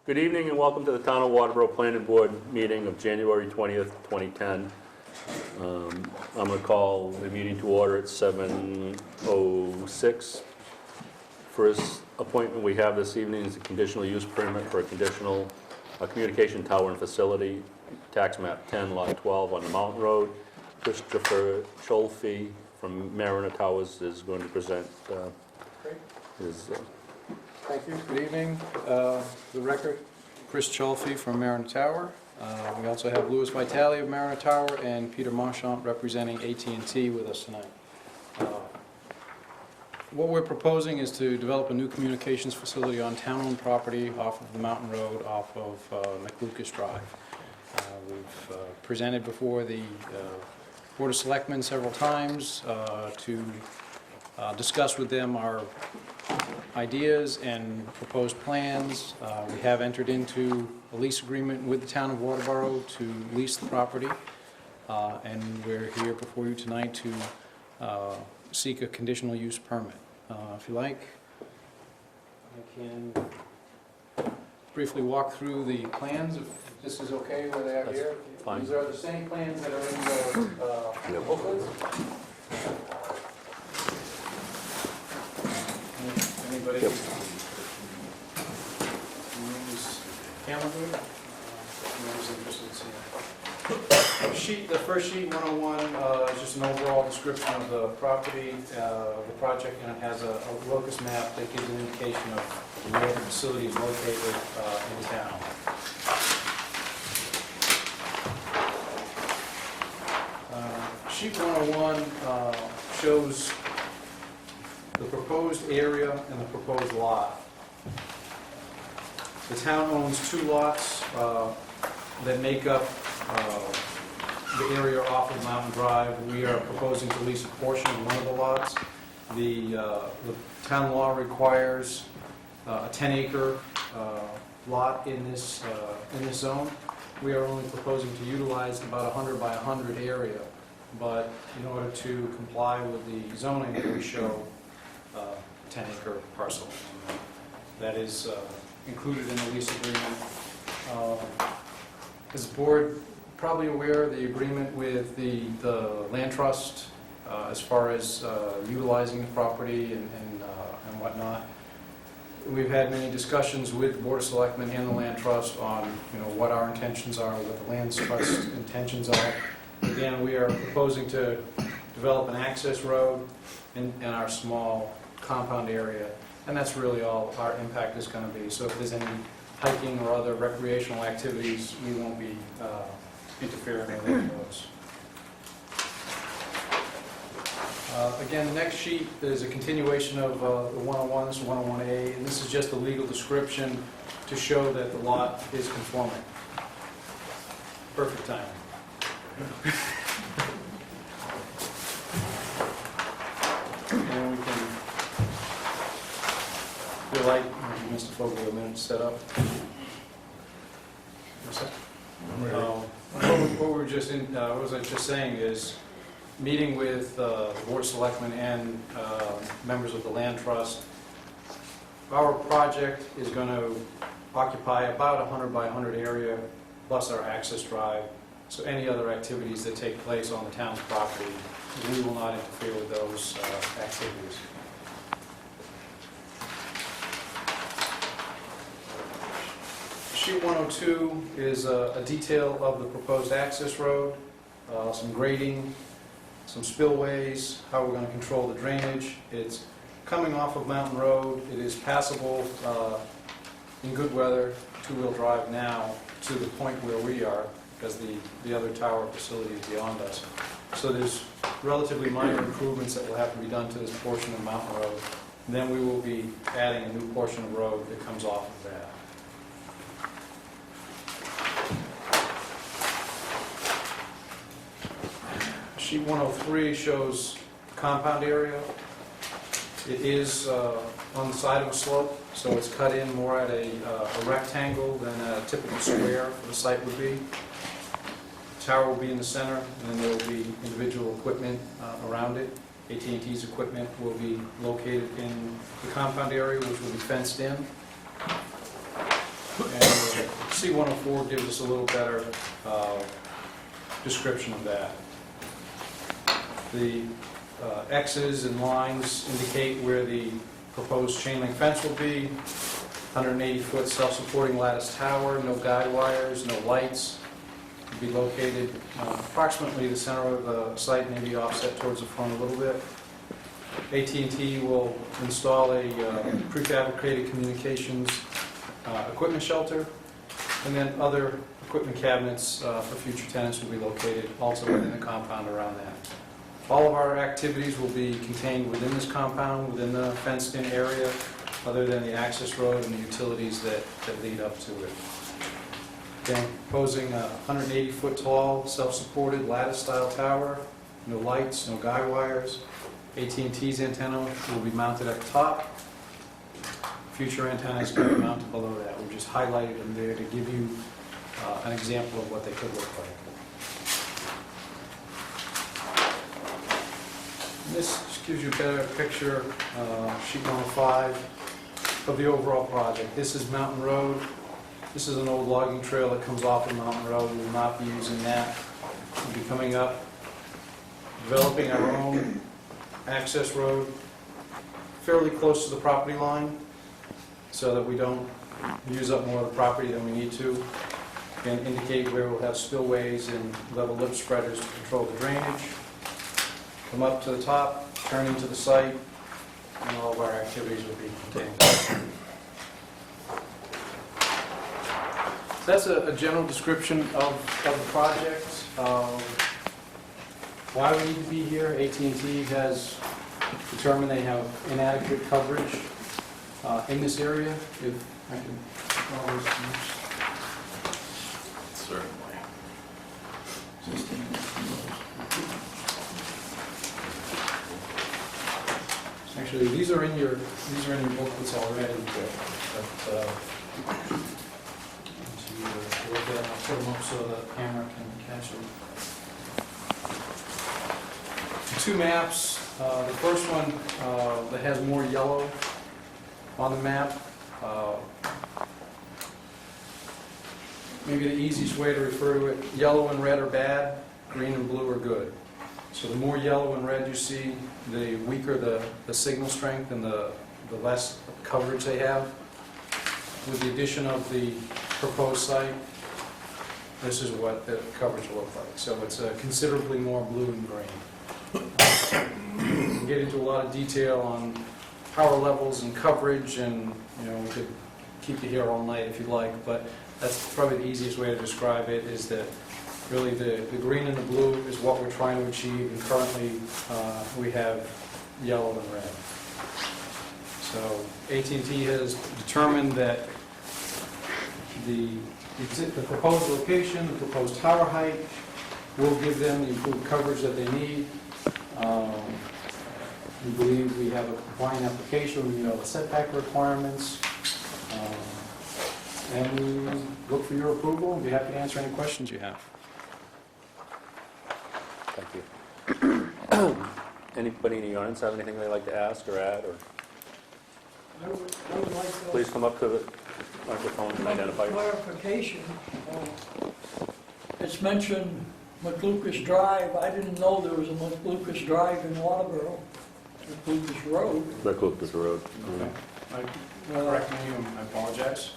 Good evening and welcome to the Town of Waterboro Planning Board meeting of January 20th, 2010. I'm going to call the meeting to order at 7:06. First appointment we have this evening is a conditional use permit for a conditional communication tower and facility, tax map 10, lot 12 on the Mountain Road. Christopher Ciolfi from Mariner Towers is going to present his... Thank you. Good evening. The record, Chris Ciolfi from Mariner Tower. We also have Louis Vitale of Mariner Tower and Peter Marchant representing AT&T with us tonight. What we're proposing is to develop a new communications facility on town-owned property off of the Mountain Road, off of McLucas Drive. We've presented before the Board of Selectmen several times to discuss with them our ideas and proposed plans. We have entered into a lease agreement with the town of Waterboro to lease the property, and we're here before you tonight to seek a conditional use permit. If you like, I can briefly walk through the plans, if this is okay where they are here. Fine. These are the same plans that are in the booklets. Anybody? Yep. Use camera good? Who's interested in seeing it? The first sheet, 101, is just an overall description of the property, the project, and it has a locus map that gives an indication of where the facility is located in town. Sheet 101 shows the proposed area and the proposed lot. The town owns two lots that make up the area off of Mountain Drive. We are proposing to lease a portion of one of the lots. The town law requires a 10-acre lot in this zone. We are only proposing to utilize about 100 by 100 area, but in order to comply with the zoning, we show 10-acre parcel. That is included in the lease agreement. Is the board probably aware of the agreement with the land trust as far as utilizing the property and whatnot? We've had many discussions with the Board of Selectmen and the land trust on what our intentions are, what the land trust intentions are. Again, we are proposing to develop an access road in our small compound area, and that's really all our impact is going to be. So if there's any hiking or other recreational activities, we won't be interfering with any of those. Again, the next sheet is a continuation of the 101, this is 101A, and this is just a legal description to show that the lot is conforming. Perfect timing. And we can, if you like, Mr. Fogel, a minute to set up. What we're just in, what was I just saying is, meeting with the Board of Selectmen and members of the Land Trust, our project is going to occupy about 100 by 100 area, plus our access drive. So any other activities that take place on the town's property, we will not interfere with those activities. Sheet 102 is a detail of the proposed access road, some grading, some spillways, how we're going to control the drainage. It's coming off of Mountain Road. It is passable in good weather, two-wheel drive now, to the point where we are, because the other tower facility is beyond us. So there's relatively minor improvements that will have to be done to this portion of Mountain Road. And then we will be adding a new portion of road that comes off of that. Sheet 103 shows compound area. It is on the side of a slope, so it's cut in more at a rectangle than a typical square for the site would be. The tower will be in the center, and then there will be individual equipment around it. AT&T's equipment will be located in the compound area, which will be fenced in. And C-104 gives us a little better description of that. The X's and lines indicate where the proposed chain link fence will be. 180-foot self-supporting lattice tower, no guide wires, no lights. Will be located approximately the center of the site, maybe offset towards the front a little bit. AT&T will install a prefabricated communications equipment shelter, and then other equipment cabinets for future tenants will be located also within the compound around that. All of our activities will be contained within this compound, within the fenced-in area, other than the access road and the utilities that lead up to it. Again, proposing a 180-foot tall, self-supported lattice-style tower, no lights, no guide wires. AT&T's antenna will be mounted at the top. Future antennas can be mounted below that. We just highlighted them there to give you an example of what they could look like. This just gives you a better picture, sheet 105, of the overall project. This is Mountain Road. This is an old logging trail that comes off of Mountain Road. We will not be using that. We'll be coming up, developing our own access road fairly close to the property line so that we don't use up more of the property than we need to. And indicate where we'll have spillways and level lip spreaders to control the drainage. Come up to the top, turn into the site, and all of our activities will be contained there. So that's a general description of the project. Why we need to be here, AT&T has determined they have inadequate coverage in this area. If I can follow this next. Certainly. Actually, these are in your booklets already. But I'll put them up so the camera can catch them. Two maps. The first one that has more yellow on the map. Maybe the easiest way to refer to it, yellow and red are bad, green and blue are good. So the more yellow and red you see, the weaker the signal strength and the less coverage they have. With the addition of the proposed site, this is what the coverage will look like. So it's considerably more blue and green. We can get into a lot of detail on power levels and coverage, and we could keep you here all night if you'd like, but that's probably the easiest way to describe it, is that really the green and the blue is what we're trying to achieve, and currently we have yellow and red. So AT&T has determined that the proposed location, the proposed tower height, will give them the improved coverage that they need. We believe we have a compliant application, we meet all the setback requirements. And we look for your approval and be happy to answer any questions you have. Thank you. Anybody in the audience have anything they'd like to ask or add? Or I would like to please come up to the microphone and identify yourself. clarification. It's mentioned McLucas Drive. I didn't know there was a McLucas Drive in Waterboro. McLucas Road. Lucas Road. Correct me, I apologize.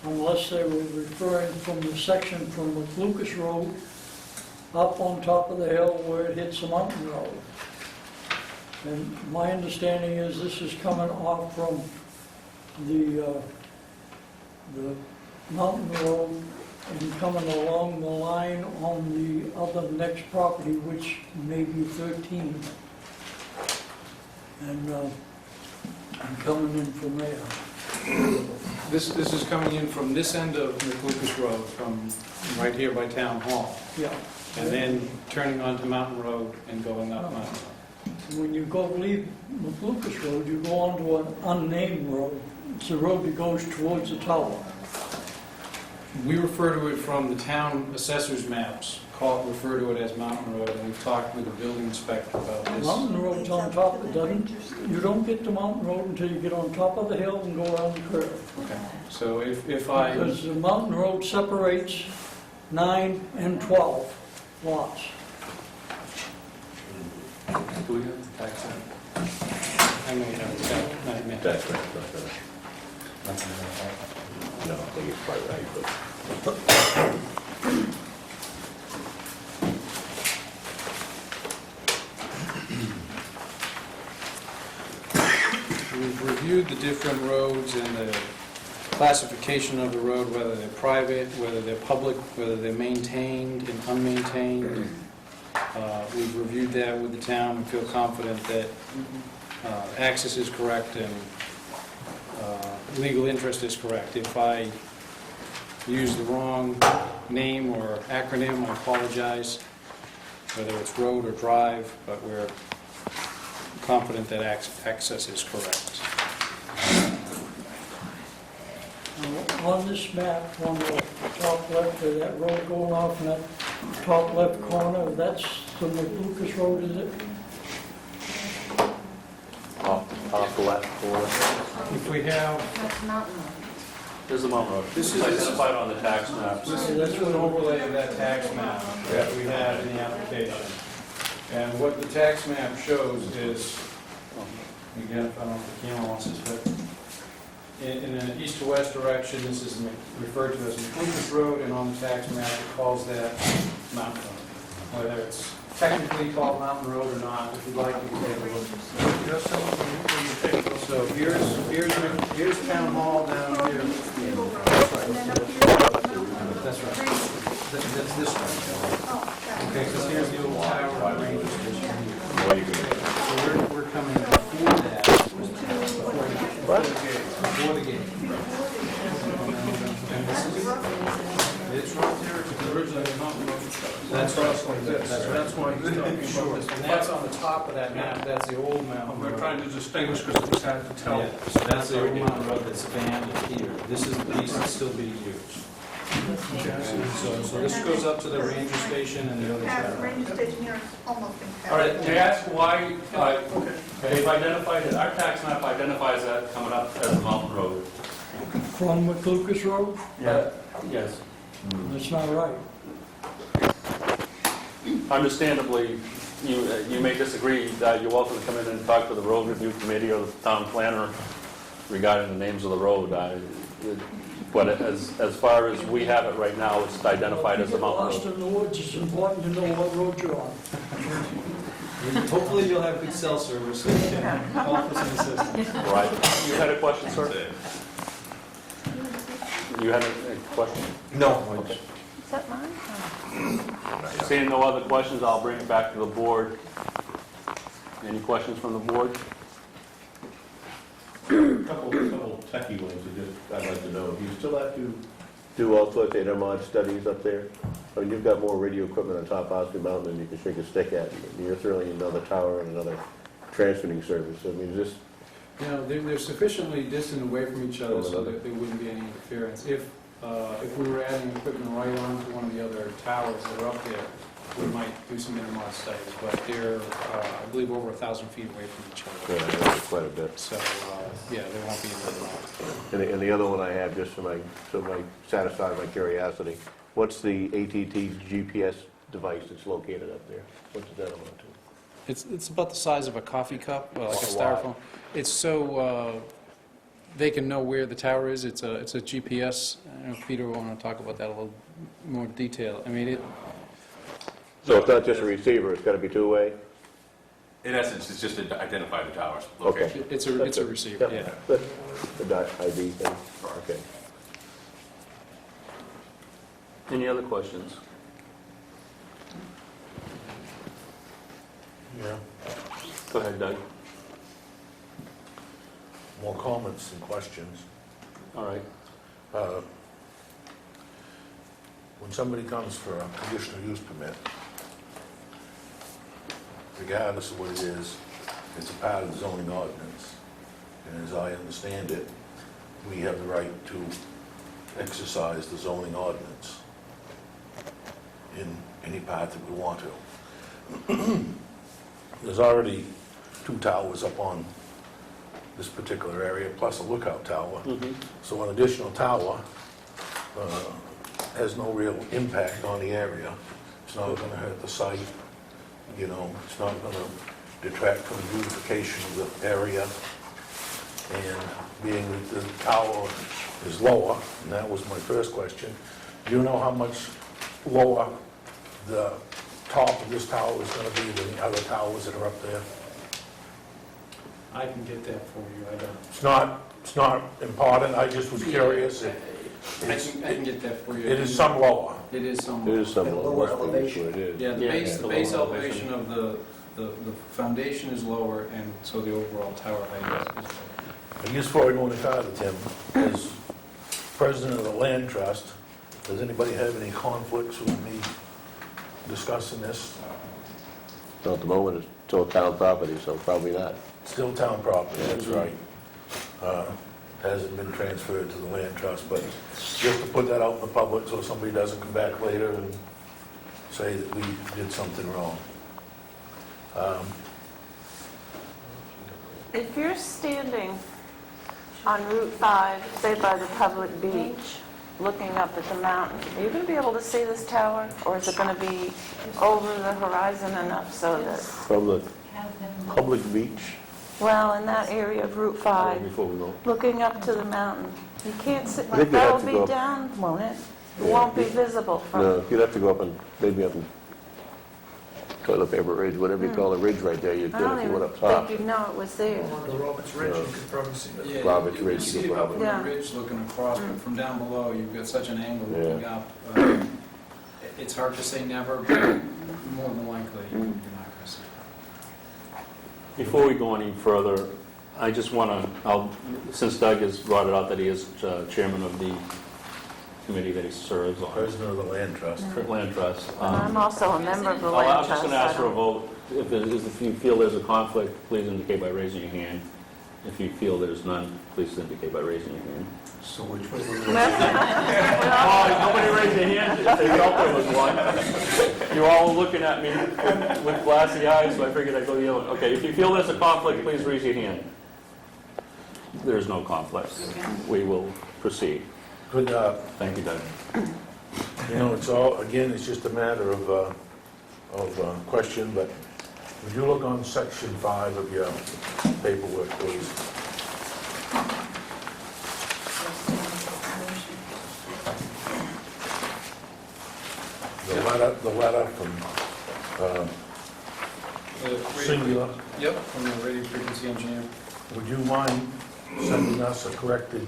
Unless they were referring from the section from McLucas Road up on top of the hill where it hits the mountain road. And my understanding is this is coming off from the mountain road and coming along the line on the other next property, which may be 13. And I'm coming in from there. This is coming in from this end of McLucas Road, from right here by Town Hall, Yeah. and then turning onto Mountain Road and going up Mountain Road. When you go leave McLucas Road, you go onto an unnamed road. It's the road that goes towards the tower. We refer to it from the town assessor's maps refer to it as Mountain Road, and we've talked with the building inspector about this. Mountain Road's on top, you don't get to Mountain Road until you get on top of the hill and go around the curve. Okay. So if I, Because the Mountain Road separates 9 and 12 lots. Do we have the tax map? I may have to, not me. That's right, no, I think it's quite right, but. We've reviewed the different roads and the classification of the road, whether they're private, whether they're public, whether they're maintained and unmaintained. We've reviewed that with the town and feel confident that access is correct and legal interest is correct. If I use the wrong name or acronym, I apologize, whether it's road or drive, but we're confident that access is correct. On this map, on the top left, of that road going off in that top left corner, that's the McLucas Road, is it? Off the left corner. If we have, That's Mountain Road. This is the Mountain Road. This It's is- identified on the tax maps. this is an overlay of that tax map that we have in the application. And what the tax map shows is, again, I don't know if the camera wants this, but in an east to west direction, this is referred to as McLucas Road, and on the tax map, it calls that Mountain Road. Whether it's technically called Mountain Road or not, if you'd like, you can take a look. So here's Town Hall down here. And then up here. That's right. That's this one. Okay, so here's the old tower ranger station here. So we're coming before that. Before the gate. And this is, it's right there, it's originally Mountain Road. That's right. That's why he's talking about this. And that's on the top of that map, that's the old Mountain Road. We're trying to distinguish because it was hard to tell. Yeah, so that's the old Mountain Road that's abandoned here. This is the piece that's still being used. So this goes up to the ranger station and the other The side. ranger station here is almost in. All right, may I ask why, they've identified it, our tax map identifies that coming up as a mountain road. From McLucas Road? Yes. That's not right. Understandably, you may disagree, you're welcome to come in and talk to the road review committee or the town planner regarding the names of the road. But as far as we have it right now, it's identified as a If you get mountain lost road. in the woods, it's important to know what road you're on. Hopefully you'll have good cell service so you can call for some assistance. Right. You had a question, sir? You had a question? No. Okay. Is that mine? Oh. Seeing no other questions, I'll bring it back to the board. Any questions from the board? Couple techie ones I'd like to know. Do you still have to do all sorts of intermod studies up there? I mean, you've got more radio equipment on top of Osprey Mountain than you can shake a stick at. You're throwing another tower and another transmitting service. I mean, is this, You know, they're sufficiently distant away from each other so that there wouldn't be any interference. If we were adding equipment right onto one of the other towers that are up there, we might do some intermod studies, but they're, I believe, over 1,000 feet away from each other. yeah, that's quite a bit. So, yeah, there won't be any intermod. And the other one I have, just so my satisfy my curiosity, what's the AT&T GPS device that's located up there? What does that amount to? It's about the size of a coffee cup, like a Why? styrofoam. It's so they can know where the tower is. It's a GPS. I don't know if Peter will want to talk about that a little more detail. I mean, So it's not just a receiver, it's got to be two-way? In essence, it's just to identify the tower's Okay. location. it's a receiver, yeah. The dot ID thing, okay. Any other questions? Yeah, Go ahead, Doug. more comments than questions. All right. When somebody comes for a conditional use permit, regardless of what it is, it's a part of the zoning ordinance. And as I understand it, we have the right to exercise the zoning ordinance any part that we want to. There's already 2 towers up on this particular area, plus a lookout tower. So an additional tower has no real impact on the area. It's not going to hurt the site, you know, it's not going to detract from the beautification of the area. And being that the tower is lower, and that was my first question, do you know how much lower the top of this tower is going to be than the other towers that are up there? I can get that for you, I don't. It's not important, I just was curious. I can get that for you. It is some lower. It is some. It is some At lower lower elevation. It is. Yeah, the Yeah, base, it's the the base lower elevation of the foundation is lower, and so the overall tower height is lower. I guess before I go any further, Tim, as president of the land trust, does anybody have any conflicts with me discussing this? So at the moment, it's still town property, so probably not. Still town property, that's right. Hasn't been transferred to the land trust, but just to put that out in the public so somebody doesn't come back later and say that we did something wrong. If you're standing on Route 5, say by the public beach, looking up at the mountain, are you going to be able to see this tower? Or is it going to be over the horizon enough so that, From the public beach, well, in that area of Route 5, Before we go. looking up to the mountain, you can't see, I think you'd have that'll to be go- down, won't it? It Yeah. won't be visible from, no, you'd have to go up and, maybe up and Toilet Paper Ridge, whatever you call the ridge right there, you'd I get don't if you went even up top. think you'd know it was there. Along the Roberts Ridge, you could probably see it. Yeah, Roberts you can Ridge, see you it go up on the Yeah. ridge looking across, but from down below, you've got such an angle Yeah. looking up. It's hard to say never, but more than likely, you're not going to see it. Before we go any further, I just want to, since Doug has brought it out that he is chairman of the committee that he serves on, President of the land trust. Land Trust. And I'm also a member of the I'm land just trust. going to ask I for a don't- vote. If you feel there's a conflict, please indicate by raising your hand. If you feel there's none, please indicate by raising your hand. So which way would Oh, nobody raised their hand if they felt there was one. You all were looking at me with glassy eyes, so I figured I'd go the other way. Okay, if you feel there's a conflict, please raise your hand. There's no conflict. We will proceed. Good, Thank you, Doug. you know, it's all, again, it's just a matter of question, but would you look on section 5 of your paperwork, please? The letter from The radio- Singular, Yep, from the radio frequency engineer. would you mind sending us a corrected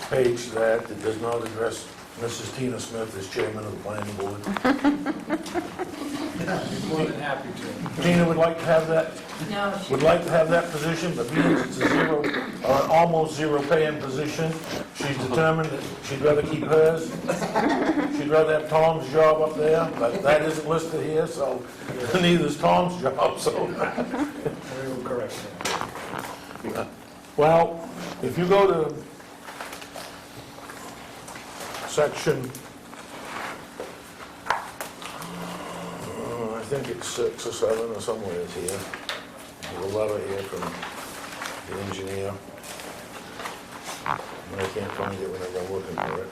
page to that does not address Mrs. Tina Smith as chairman of the planning board? More than happy to. Tina would like to have that, No, would like to have that position, but being it's a zero, or an almost zero paying position, she's determined that she'd rather keep hers. She'd rather have Tom's job up there, but that isn't listed here, so neither is Tom's job, so. We will correct that. Well, if you go to section, I think it's 6 or 7 or somewhere it's here. There's a letter here from the engineer. And I can't find it whenever I'm looking for it.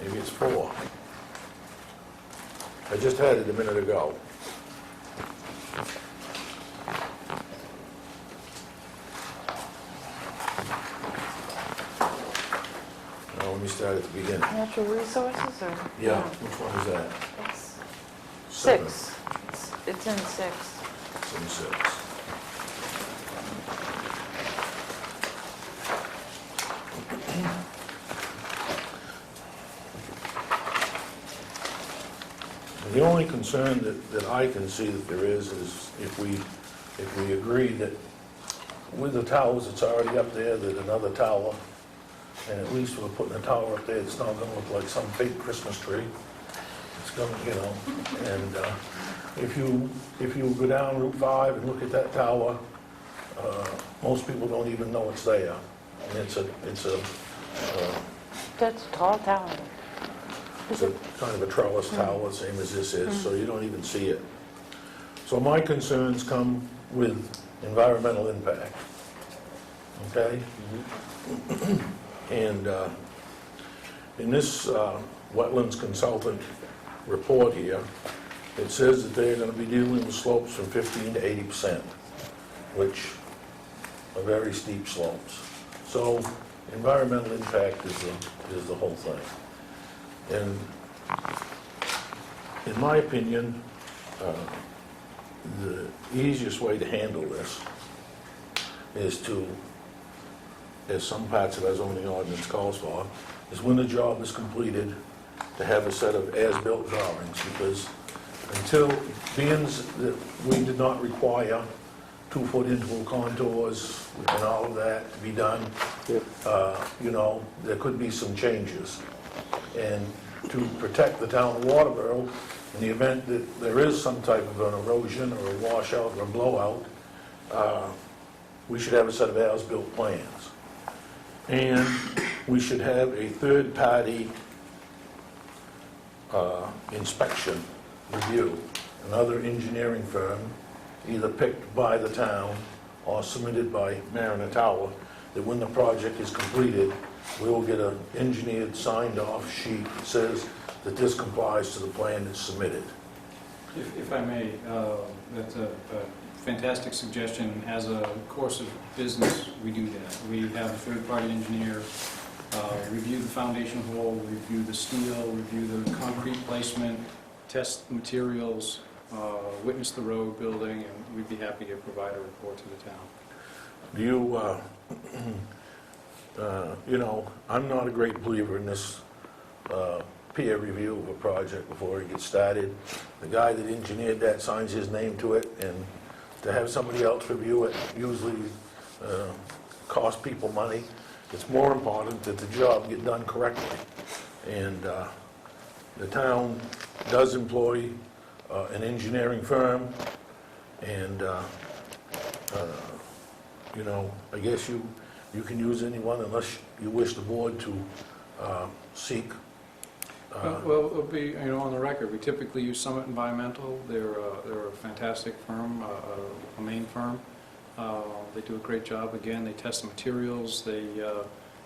Maybe it's 4. I just had it a minute ago. Now, let me start at the beginning. Natural resources, or? Yeah, which one is that? It's 7. 6. It's in 6. It's in 6. The only concern that I can see that there is if we agree that with the towers that's already up there, that another tower, and at least we're putting a tower up there, it's not gonna look like some fake Christmas tree. It's gonna, you know, and if you go down Route 5 and look at that tower, most people don't even know it's there. And it's a That's a tall tower. It's a kind of a trellis tower, same as this is, so you don't even see it. So my concerns come with environmental impact, okay? And in this wetlands consultant report here, it says that they're going to be dealing with slopes from 15 to 80%, which are very steep slopes. So environmental impact is the whole thing. And in my opinion, the easiest way to handle this is to, as some parts of our zoning ordinance calls for, is when the job is completed, to have a set of as-built drawings, because being that we did not require 2-foot interval contours and all of that to be done, there could be some changes. And to protect the town of Waterboro, in the event that there is some type of an erosion or a washout or a blowout, we should have a set of as-built plans. And we should have a third-party inspection review, another engineering firm, either picked by the town or submitted by Mariner Tower, that when the project is completed, we will get an engineered, signed-off sheet that says that this complies to the plan that's submitted. If I may, that's a fantastic suggestion. As a course of business, we do that. We have a third-party engineer review the foundation hole, review the steel, review the concrete placement, test the materials, witness the road building, and we'd be happy to provide a report to the town. Do you, I'm not a great believer in this peer review of a project before it gets started. The guy that engineered that signs his name to it, and to have somebody else review it usually costs people money. It's more important that the job get done correctly. And the town does employ an engineering firm, and I guess you can use anyone unless you wish the board to seek. Well, it'll be, on the record, we typically use Summit Environmental. They're a fantastic firm, a Maine firm. They do a great job. Again, they test the materials, they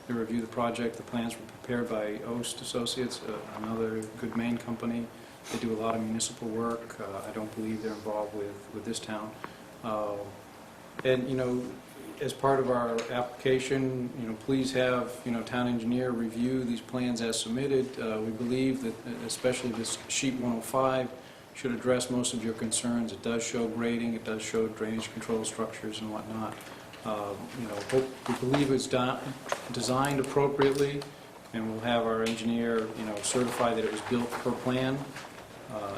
review the project. The plans were prepared by Oast Associates, another good Maine company. They do a lot of municipal work. I don't believe they're involved with this town. And, as part of our application, please have, town engineer review these plans as submitted. We believe that especially this sheet 105 should address most of your concerns. It does show grading, it does show drainage control structures and whatnot. We believe it's designed appropriately, and we'll have our engineer, certify that it was built per plan.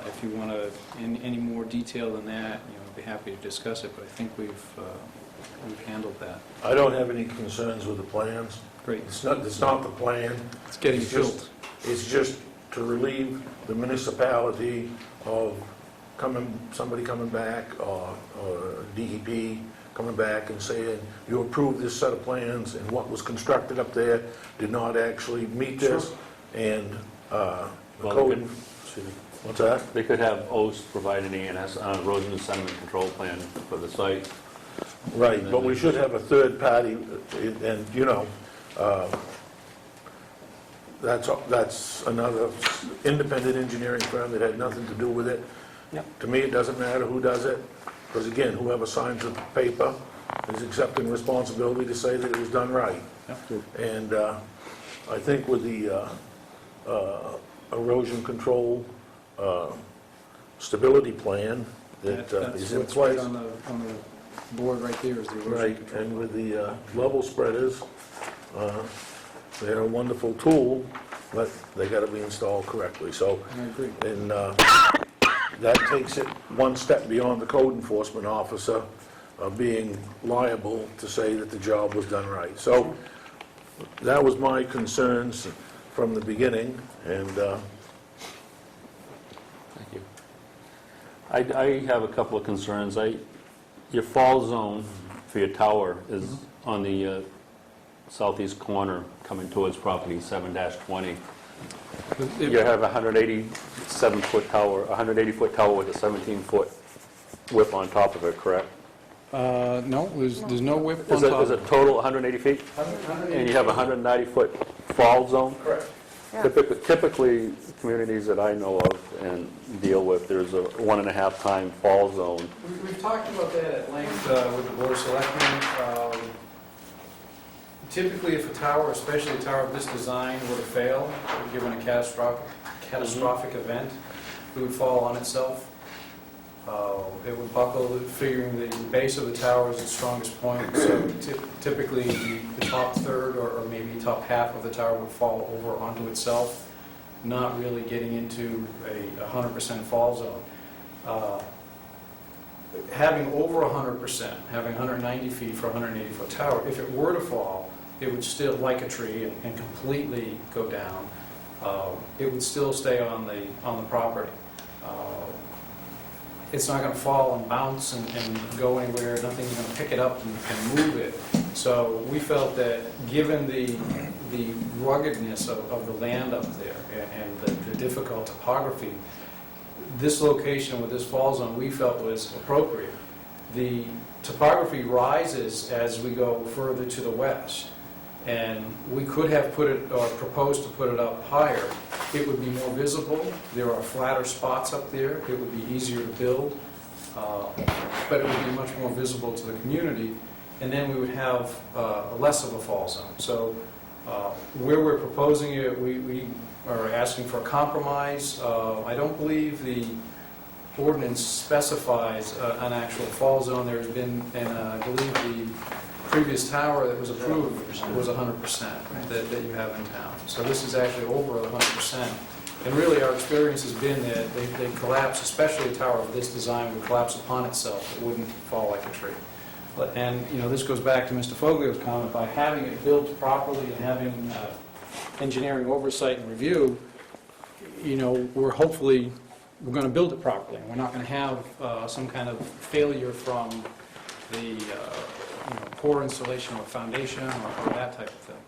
If you want any more detail than that, I'd be happy to discuss it, but I think we've handled that. I don't have any concerns with the plans. Great. It's not the plan. It's getting It's built. just- It's just to relieve the municipality of somebody coming back, or DEP coming back and saying, you approved this set of plans, and what was constructed up there did not actually meet this, and the Well, code. excuse me. What's that? They could have OST provide an ENS, erosion and sediment control plan for the site. Right, but we should have a third party, and, that's another independent engineering firm that had nothing to do with it. Yep. To me, it doesn't matter who does it, because again, whoever signs the paper is accepting responsibility to say that it was done right. Yep. And I think with the erosion control stability plan that That's is in what's right place. on the board right there is the erosion Right, control. and with the level spreaders, they're a wonderful tool, but they got to be installed correctly. So, I agree. and that takes it one step beyond the code enforcement officer being liable to say that the job was done right. So that was my concerns from the beginning, and Thank you. I have a couple of concerns. Your fall zone for your tower is on the southeast corner coming towards property 7-20. You have a 187-foot tower, 180-foot tower with a 17-foot width on top of it, correct? No, there's no width on Is top. it total 180 feet? And you have a 190-foot fall zone? Correct. Yeah. Typically, communities that I know of and deal with, there's a 1.5 time fall zone. We've talked about that at length with the Board of Selectmen. Typically, if a tower, especially a tower of this design, were to fail, given a catastrophic event, it would fall on itself. It would buckle, figuring the base of the tower is its strongest point, so typically the top third or maybe top half of the tower would fall over onto itself, not really getting into a 100% fall zone. Having over 100%, having 190 feet for a 180-foot tower, if it were to fall, it would still, like a tree, and completely go down. It would still stay on the property. It's not going to fall and bounce and go anywhere. Nothing's going to pick it up and move it. So we felt that given the ruggedness of the land up there and the difficult topography, this location with this fall zone we felt was appropriate. The topography rises as we go further to the west, and we could have put it, or proposed to put it up higher. It would be more visible. There are flatter spots up there. It would be easier to build, but it would be much more visible to the community, and then we would have less of a fall zone. So where we're proposing it, we are asking for a compromise. I don't believe the ordinance specifies an actual fall zone. There's been, and I believe the previous tower that was approved was 100% that you have in town. So this is actually over 100%. And really our experience has been that they collapse, especially a tower of this design would collapse upon itself. It wouldn't fall like a tree. And this goes back to Mr. Foglio's comment, by having it built properly and having engineering oversight and review, we're going to build it properly. We're not going to have some kind of failure from the poor installation of a foundation or that type of thing.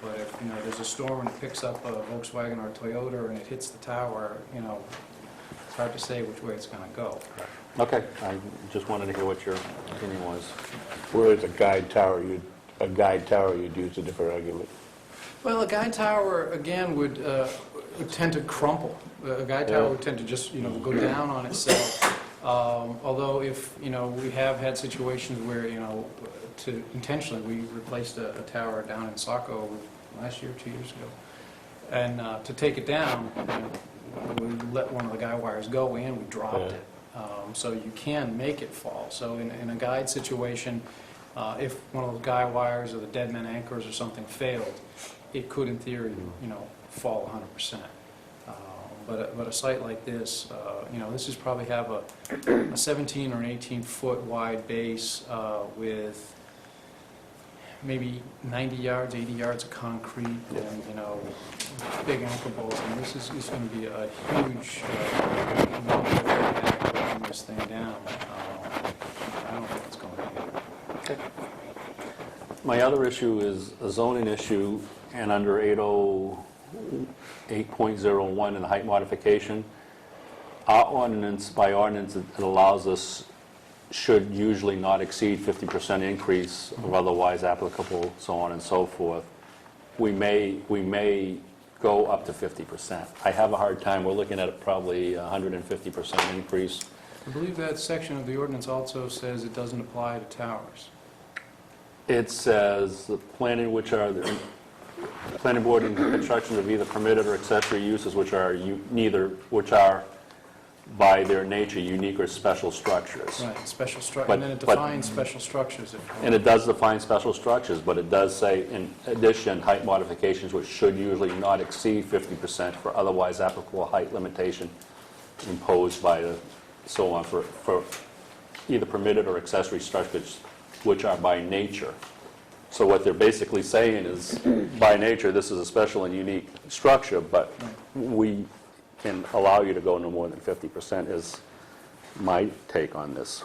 But if there's a storm and it picks up a Volkswagen or a Toyota and it hits the tower, it's hard to say which way it's going to go. Okay, I just wanted to hear what your opinion was. Whereas a guide tower, you'd use a different argument. Well, a guide tower, again, would tend to crumple. A guide tower would tend to just, go down on itself. Although if, we have had situations where, intentionally, we replaced a tower down in Saco last year, 2 years ago. And to take it down, we let one of the guy wires go and we dropped it. So you can make it fall. So in a guide situation, if one of those guy wires or the dead man anchors or something failed, it could, in theory, fall 100%. But a site like this, this is probably have a 17 or an 18-foot wide base with maybe 90 yards, 80 yards of concrete, and big anchor bolts. And this is going to be a huge amount of bringing this thing down. I don't think it's going to be. Okay. My other issue is a zoning issue, and under 8.01 in the height modification, our ordinance, by ordinance, it allows us, should usually not exceed 50% increase of otherwise applicable, so on and so forth. We may go up to 50%. I have a hard time, we're looking at probably 150% increase. I believe that section of the ordinance also says it doesn't apply to towers. It says the planning which are the planning board and construction of either permitted or accessory uses which are by their nature unique or special structures. Right, special structure, But- and then it but- defines special structures. And it does define special structures, but it does say, in addition, height modifications which should usually not exceed 50% for otherwise applicable height limitation imposed by the, so on, for either permitted or accessory structures which are by nature. So what they're basically saying is, by nature, this is a special and unique structure, but we can allow you to go no more than 50% is my take on this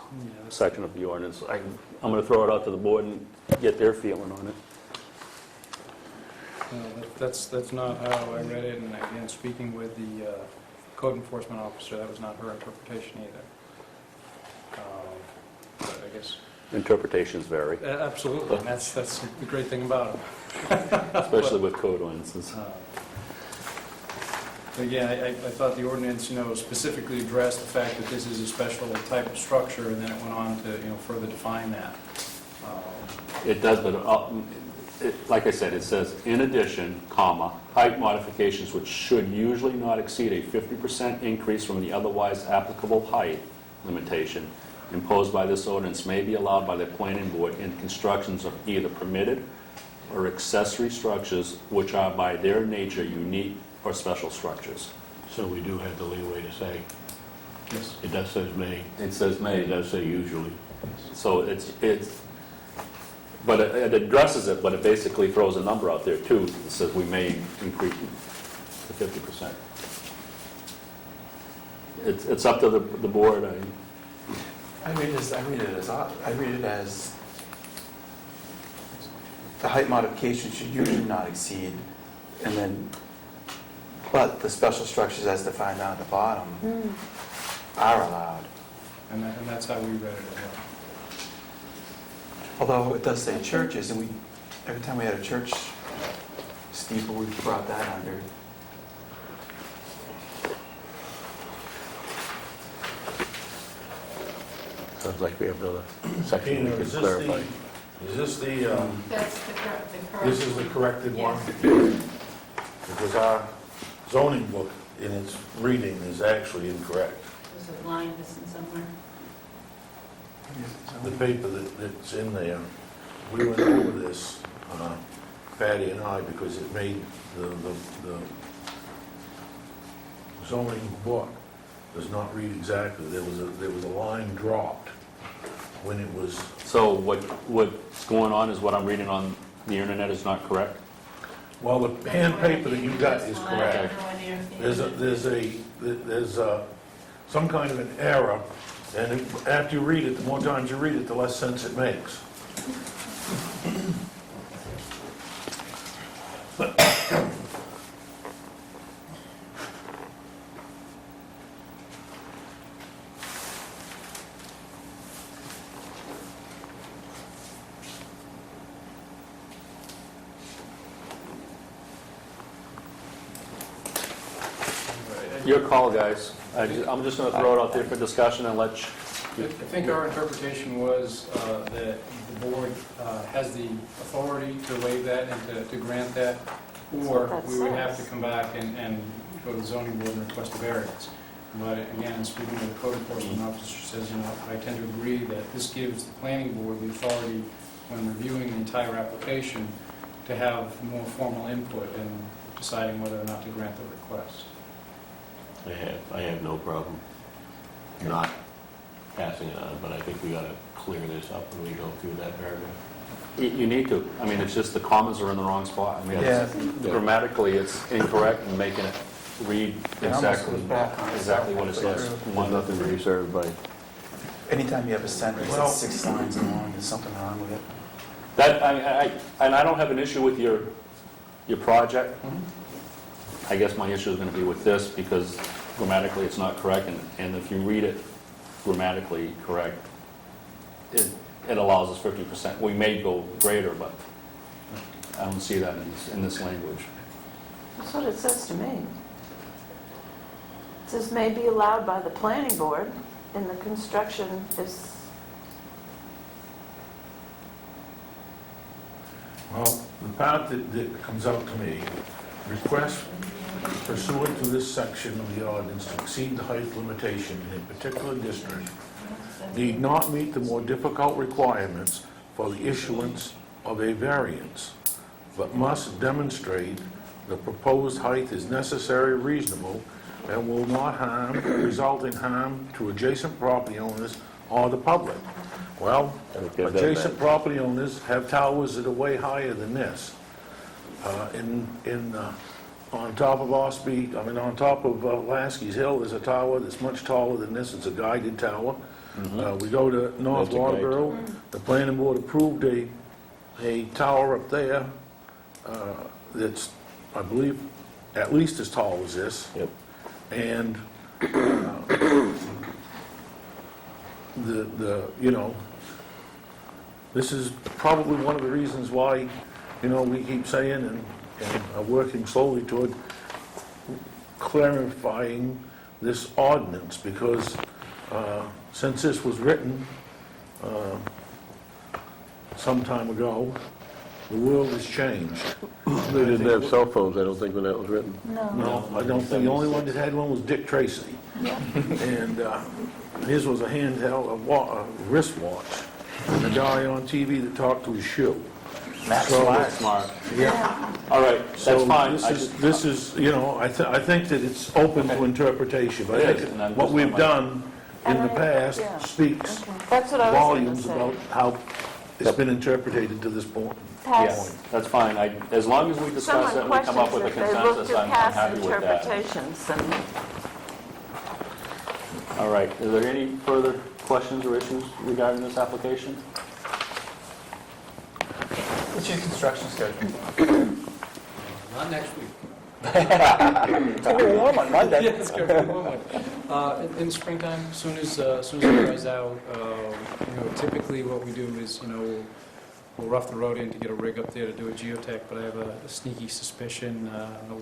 section of the ordinance. I'm going to throw it out to the board and get their feeling on it. That's not how I read it, and again, speaking with the code enforcement officer, that was not her interpretation either. But I guess, Interpretations vary, absolutely, and that's the great thing about it. especially with code ordinances. Again, I thought the ordinance, specifically addressed the fact that this is a special type of structure, and then it went on to, further define that. It does, but like I said, it says, in addition, comma, height modifications which should usually not exceed a 50% increase from the otherwise applicable height limitation imposed by this ordinance may be allowed by the planning board in constructions of either permitted or accessory structures which are by their nature unique or special structures. So we do have the leeway to say, Yes. it does say may, It says may. it does say usually. So but it addresses it, but it basically throws a number out there too. It says we may increase to 50%. It's up to the board. I read it as the height modification should usually not exceed, and then, but the special structures as defined down at the bottom are allowed. And that's how we read it as well. Although it does say churches, and every time we had a church steeple, we brought that under. Sounds like we have another section Tina, we could is this clarify. is this the, That's the correct. this is the corrected one? Because our zoning book in its reading is actually incorrect. There's a line missing somewhere. The paper that's in there, we went over this, Patty and I, because it made the zoning book does not read exactly. There was a line dropped when it was, So what's going on is what I'm reading on the internet is not correct? well, the hand paper that you got is correct. There's some kind of an error, and after you read it, the more times you read it, the less sense it makes. Your call, guys. I'm just going to throw it out there for discussion and let you... I think our interpretation was that the board has the authority to waive that and to grant that, or That's what that we would have says. to come back and go to the zoning board and request a variance. But again, speaking with the code enforcement officer, says, I tend to agree that this gives the planning board the authority, when reviewing the entire application, to have more formal input in deciding whether or not to grant the request. I have no problem not passing it on, but I think we got to clear this up when we go through that paragraph. You need to. I mean, it's just the commas are in the wrong spot. I mean, Yeah. grammatically, it's incorrect and making it read It almost exactly goes back on itself what it halfway says. through. There's nothing to be served by. Anytime you have a sentence Well- that's 6 lines long, there's something wrong with it. That, and I don't have an issue with your project. I guess my issue is going to be with this because grammatically it's not correct, and if you read it grammatically correct, it allows us 50%. We may go greater, but I don't see that in this language. That's what it says to me. It says may be allowed by the planning board, and the construction is, Well, the part that comes out to me, request pursuant to this section of the ordinance to exceed the height limitation in a particular district need not meet the more difficult requirements for the issuance of a variance, but must demonstrate the proposed height is necessary, reasonable, and will not result in harm to adjacent property owners or the public. Well, Okay, that adjacent matches. property owners have towers that are way higher than this. On top of on top of Lasky's Hill, there's a tower that's much taller than this. It's a guided tower. We go to North That's a guide Waterboro. The planning board approved a tower up there that's, I believe, at least as tall as this. Yep. And you know, this is probably one of the reasons why, you know, we keep saying and are working slowly toward clarifying this ordinance, because since this was written some time ago, the world has changed. They didn't have cell phones, I don't think, when that was written. No, I don't think, the only one that had one was Dick Tracy. And his was a handheld, a wristwatch, and a guy on TV that talked to his shoe. Max So- Smart. Smart. Yeah. All right, that's So fine. this is, you know, I think that it's open to interpretation, but I It is, think and I'm what just we've on my- done in the And past yeah. speaks Okay. That's what I was going to volumes say. about how it's been interpreted to this point. Pass. That's fine. As long as we discuss it Someone and we come up questions with a if they looked consensus, at I'm past happy with that. interpretations. And All right, are there any further questions or issues regarding this application? What's your construction schedule? Not next week. It's gonna be warm on Monday. Yeah, it's going to be warm. In the springtime, as soon as it dries out, you know, typically what we do is, you know, we'll rough the road in to get a rig up there to do a geotech, but I have a sneaky suspicion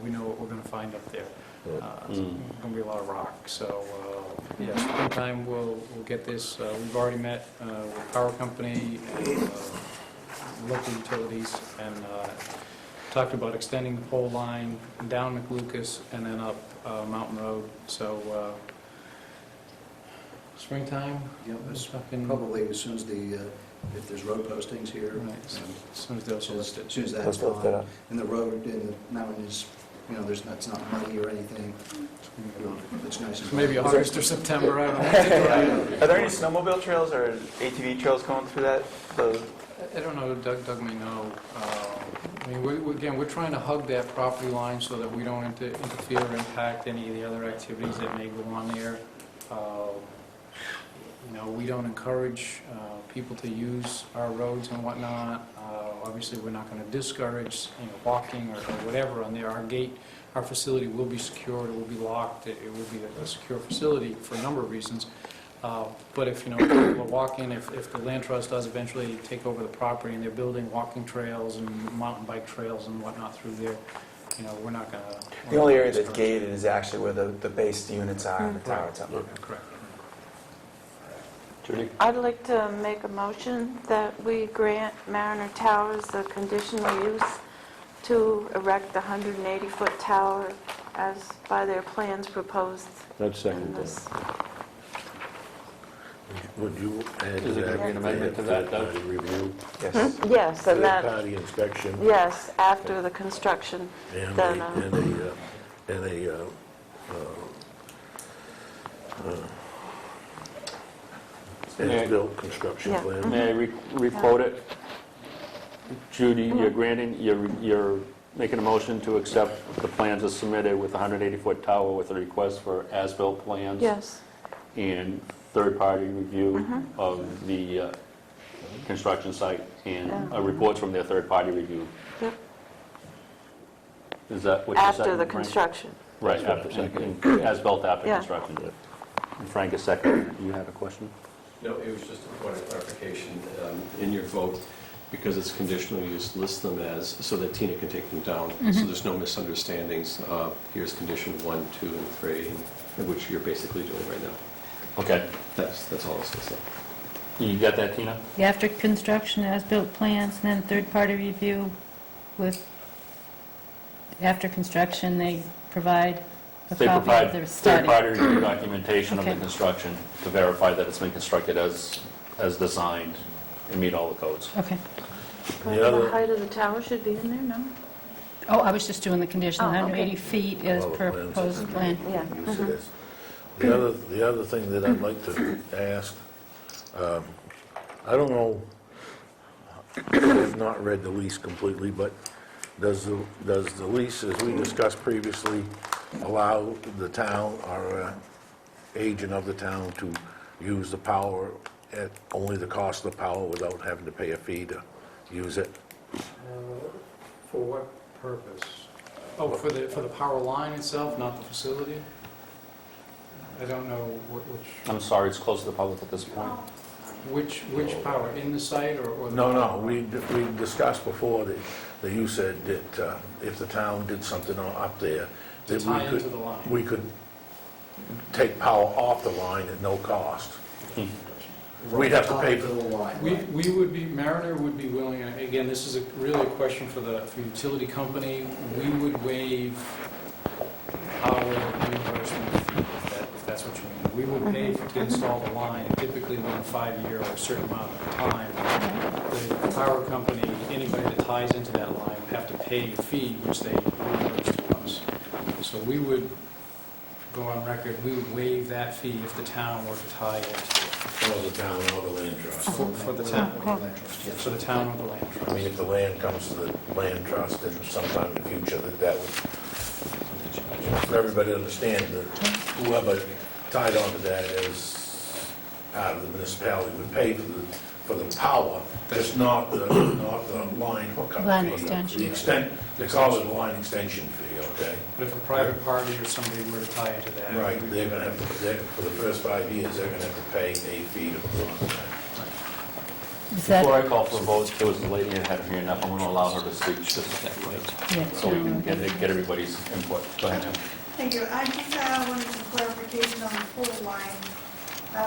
we know what we're going to find up there. It's going to be a lot of rock, so, yeah, springtime, we'll get this. We've already met with power company and local utilities, and talked about extending the pole line down McLucas and then up Mountain Road, so springtime, Yeah, it's fucking, probably as soon as if there's road postings here. right, as soon as they're As listed. soon as that's Let's lift it gone, up. and the road in the mountain is, you know, it's not muddy or anything, it's nice and. Maybe wide. August or September, I don't know. Are there any snowmobile trails or ATV trails going through that? I don't know, Doug may know. I mean, again, we're trying to hug that property line so that we don't interfere or impact any of the other activities that may go on there. You know, we don't encourage people to use our roads and whatnot. Obviously, we're not going to discourage, you know, walking or whatever on there. Our gate, our facility will be secured, it will be locked, it will be a secure facility for a number of reasons. But if, you know, people are walking, if the land trust does eventually take over the property and they're building walking trails and mountain bike trails and whatnot through there, you know, we're not going to... The only area that's gated is actually where the base units are and the tower itself. Correct. Judy? I'd like to make a motion that we grant Mariner Towers the conditional use to erect the 180-foot tower as by their plans proposed That's in second. this. Would you add Is to it that? gonna be an amendment to that, Doug? Third-party review, Yes. Yes, and that, third-party inspection, yes, after the construction, and then, as-built construction Yeah. plan. May I re-quote it? Judy, you're granting, you're making a motion to accept the plans as submitted with a 180-foot tower with a request for as-built plans? yes, And third-party review of the construction site and reports from their third-party review. yep, Is that what you're saying? after the Frank? construction. Right, after, and as built after Yeah. construction. And Frank, a second, you had a question? No, it was just a point of clarification. In your vote, because it's conditional use, list them as, so that Tina can take them down, so there's no misunderstandings. Here's condition 1, 2, and 3, which you're basically doing right now. Okay. That's all I was going to say. You got that, Tina? After construction, as-built plans, and then third-party review with, after construction, they provide a They copy of provide their study. third-party review documentation of the Okay. construction to verify that it's been constructed as designed and meet all the codes. Okay. The other- The height of the tower should be in there, no? Oh, I was just doing the condition, Oh, okay. 180 feet is All the plans proposed that plan. Yeah. use it as. The other thing that I'd like to ask, I don't know, I've not read the lease completely, but does the lease, as we discussed previously, allow the town or agent of the town to use the power at only the cost of the power without having to pay a fee to use it? For what purpose? Oh, for the power line itself, not the facility? I don't know which, I'm sorry, it's closed to the public at this point. which power, in the site or the? No, we discussed before that you said that if the town did something up there, To that tie into the line. we could take power off the line at no cost. We'd have to pay for the line. We would be, Mariner would be willing, and again, this is really a question for the utility company, we would waive power reimbursement fee, if that's what you mean. We would pay to install the line, typically within a 5-year or a certain amount of time. The power company, anybody that ties into that line would have to pay a fee, which they reimburse to us. So we would go on record, we would waive that fee if the town were to tie into it. For the town or the land trust. For the town, for the town or the land I trust. mean, if the land comes to the land trust in sometime in the future, that would, for everybody to understand that whoever tied onto that is out of the municipality would pay for the power, just not the line hookup fee. Line extension. The extent, they call it a line extension fee, okay? But if a private party or somebody were to tie into that. Right, they're gonna have to, for the first 5 years, they're gonna have to pay a fee to put on that. Is that, Before I call for a vote, there was a lady that had her hand up. I'm going to allow her to speak just yeah, so we can get everybody's input. Go ahead. Thank you. I just wanted some clarification on the pole line.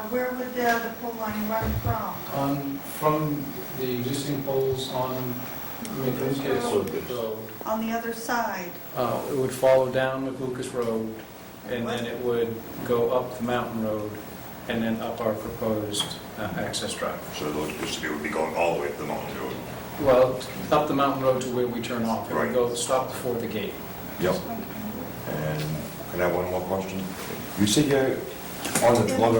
Where would the pole line run from? From the existing poles on McLucas Road, On the other side? it would follow down McLucas Road, and then it would go up the mountain road, and then up our proposed access drive. So the electricity would be going all the way up the mountain road? Well, up the mountain road to where we turn off. It would Right. go, stop before the gate. Yep. And can I have one more question? You said you're, on the 12,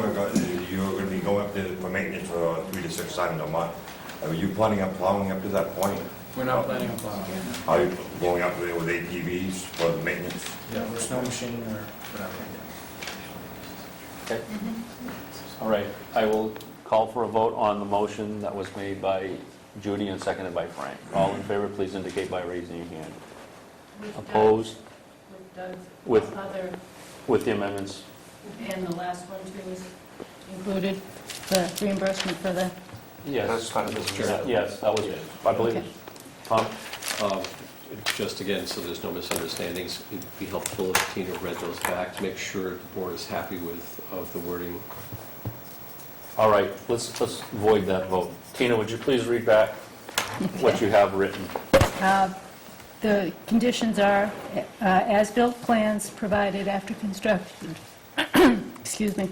you're going to be going up there for maintenance for 3 to 6 times a month. Are you planning on plowing up to that point? We're not planning on plowing. Are you going up there with ATVs for the maintenance? Yeah, we're snow machine or whatever. Okay. All right, I will call for a vote on the motion that was made by Judy and seconded by Frank. All in favor, please indicate by raising your hand. Opposed? With Doug's With, other, with the amendments? and the last one too is included, the reimbursement for the, Yes. That's part of this. Yes, that was, I believe, Okay. Tom? Just again, so there's no misunderstandings, it'd be helpful if Tina read those back to make sure the board is happy of the wording. All right, let's void that vote. Tina, would you please read back what you have written? the conditions are as-built plans provided after construction. Excuse me.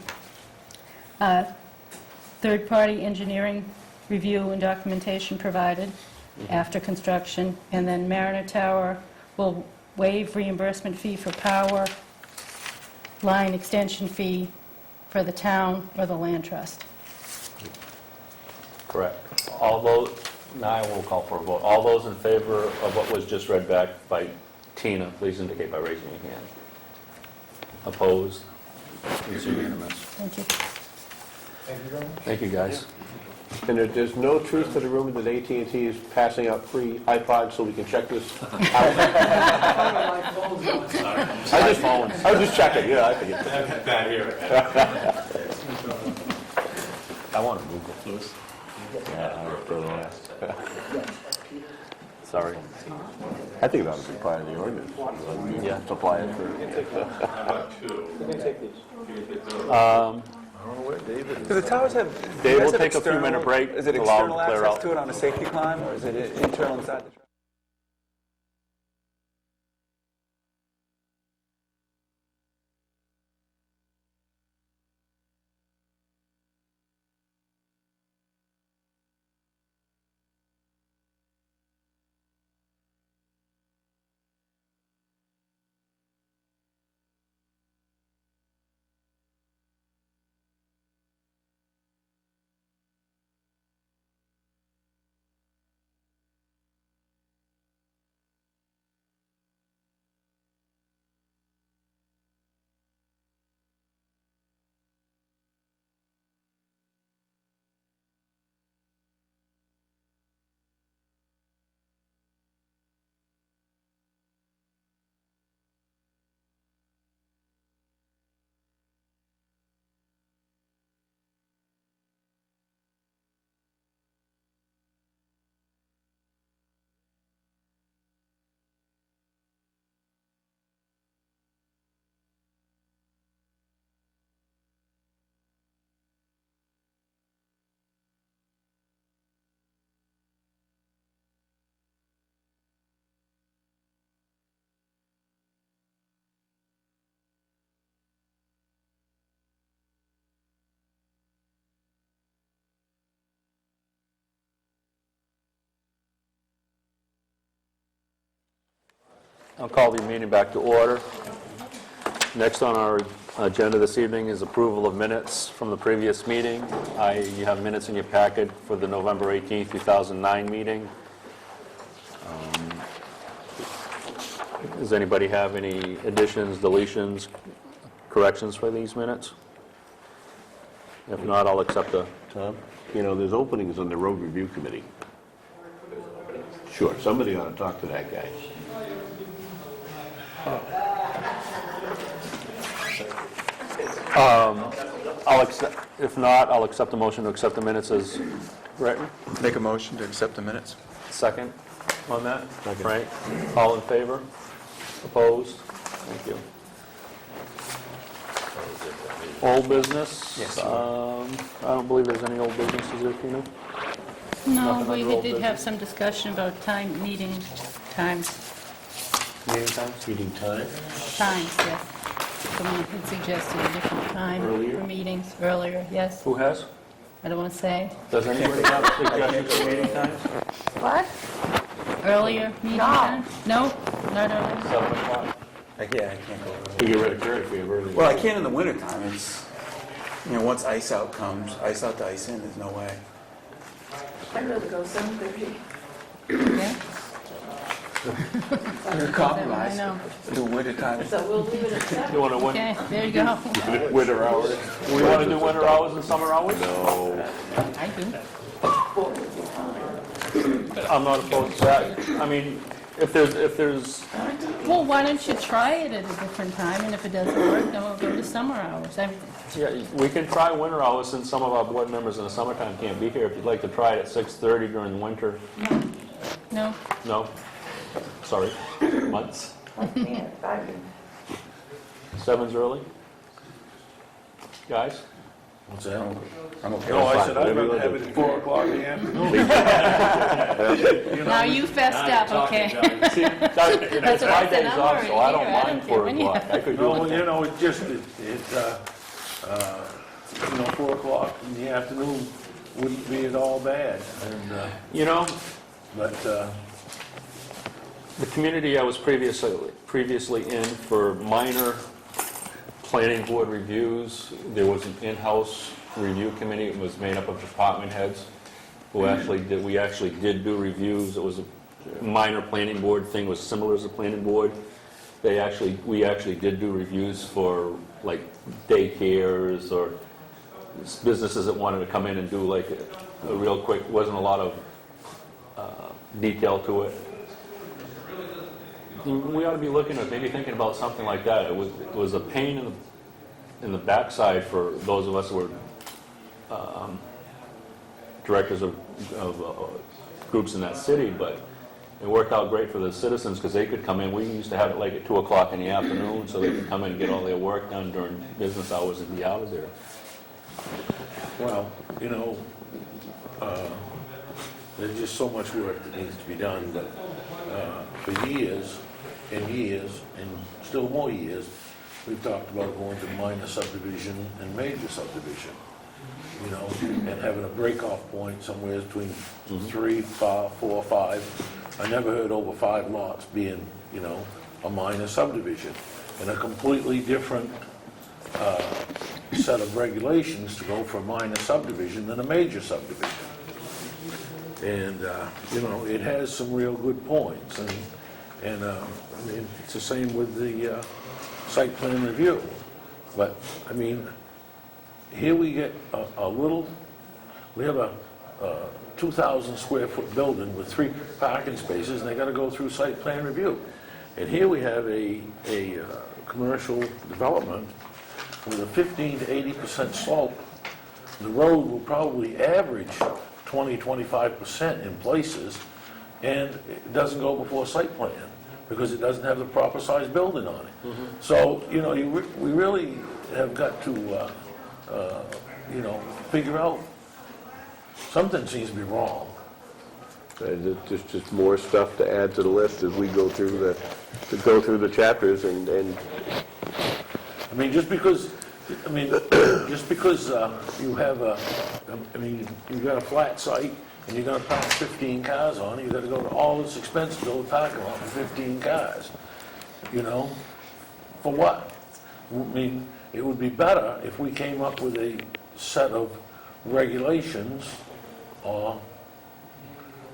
Third-party engineering review and documentation provided after construction, and then Mariner Tower will waive reimbursement fee for power, line extension fee for the town or the land trust. Correct. All those, now I will call for a vote. All those in favor of what was just read back by Tina, please indicate by raising your hand. Opposed? It's unanimous. Thank you. Thank you very much. Thank you, guys. And there's no truth to the rumor that AT&T is passing out free iPods so we can check this out? I was just checking, yeah, I forget. Bad here. I want to move it. Louis? Sorry. I think that would be part of the ordinance. Yeah. Supply it for... Do the towers have... Dave, we'll take a few minute break. Is it Allow them external to clear access out. to it on a safety climb, or is it internal inside the truck? I'll call the meeting back to order. Next on our agenda this evening is approval of minutes from the previous meeting. You have minutes in your packet for the November 18th, 2009 meeting. Does anybody have any additions, deletions, corrections for these minutes? If not, I'll accept the... Tom, you know, there's openings on the road review committee. Sure, somebody ought to talk to that guy. I'll accept, if not, I'll accept the motion to accept the minutes as written. Make a motion to accept the minutes? Second on that? Frank? All in favor? Opposed? Thank you. Old business? Yes. I don't believe there's any old businesses there, Tina? No, Nothing we under old did have business? some discussion about meeting times, Meeting times? Meeting time? yes. Someone had suggested a different time Earlier? for meetings, earlier, yes. Who has? I don't want to say. Does anybody have suggestions for meeting times? What? Earlier meeting No. time? No, not earlier. 7 o'clock? I can't go. You get rid of Kurt if you have early. Well, I can in the wintertime. It's, once ice out comes, ice out to ice in, there's no way. I'd rather go 7:30. Yeah, Compromise. I know. Do wintertime. So we'll leave it at 7. You want to Okay, there you go. Winter hours? we want to do winter hours and summer hours? No. I do. I'm not opposed to that. I mean, if there's, Well, why don't you try it at a different time, and if it doesn't work, then we'll go to summer hours. yeah, we can try winter hours since some of our board members in the summertime can't be here. If you'd like to try it at 6:30 during the winter, No, no? Sorry, months. I can't, I can. 7's early? Guys? What's that? I'm okay. No, I said I'd rather have it at 4 o'clock in the afternoon. now you fessed up, okay. See, That's it's what my I said, days I'm off, already so I don't here. I mind don't care 4 when you- o'clock. I could do No, it. it just, 4 o'clock in the afternoon wouldn't be at all bad. And, You know, but, the community I was previously in for minor planning board reviews, there was an in-house review committee. It was made up of department heads who we actually did do reviews. It was a minor planning board thing, was similar as a planning board. We actually did do reviews for like daycares or businesses that wanted to come in and do like a real quick, wasn't a lot of detail to it. We ought to be looking at maybe thinking about something like that. It was a pain in the backside for those of us who were directors of groups in that city, but it worked out great for the citizens because they could come in. We used to have it like at 2 o'clock in the afternoon so they could come in and get all their work done during business hours and be out of there. well, there's just so much work that needs to be done, but for years and years, and still more years, we've talked about going to minor subdivision and major subdivision, and having a break-off point somewhere between 3, 4, 5. I never heard over 5 lots being, a minor subdivision, and a completely different set of regulations to go for a minor subdivision than a major subdivision. And, it has some real good points, and I mean, it's the same with the site plan review. But, I mean, here we get we have a 2,000 square foot building with 3 parking spaces, and they gotta go through site plan review. And here we have a commercial development with a 15 to 80% slope. The road will probably average 20-25% in places, and it doesn't go before site plan because it doesn't have the proper size building on it. So, we really have got to, figure out, something seems to be wrong. Just more stuff to add to the list as we go through the chapters and I mean, just because you have you've got a flat site and you're gonna park 15 cars on it, you gotta go to all this expense to build a parking lot for 15 cars. you know, for what? I mean, it would be better if we came up with a set of regulations or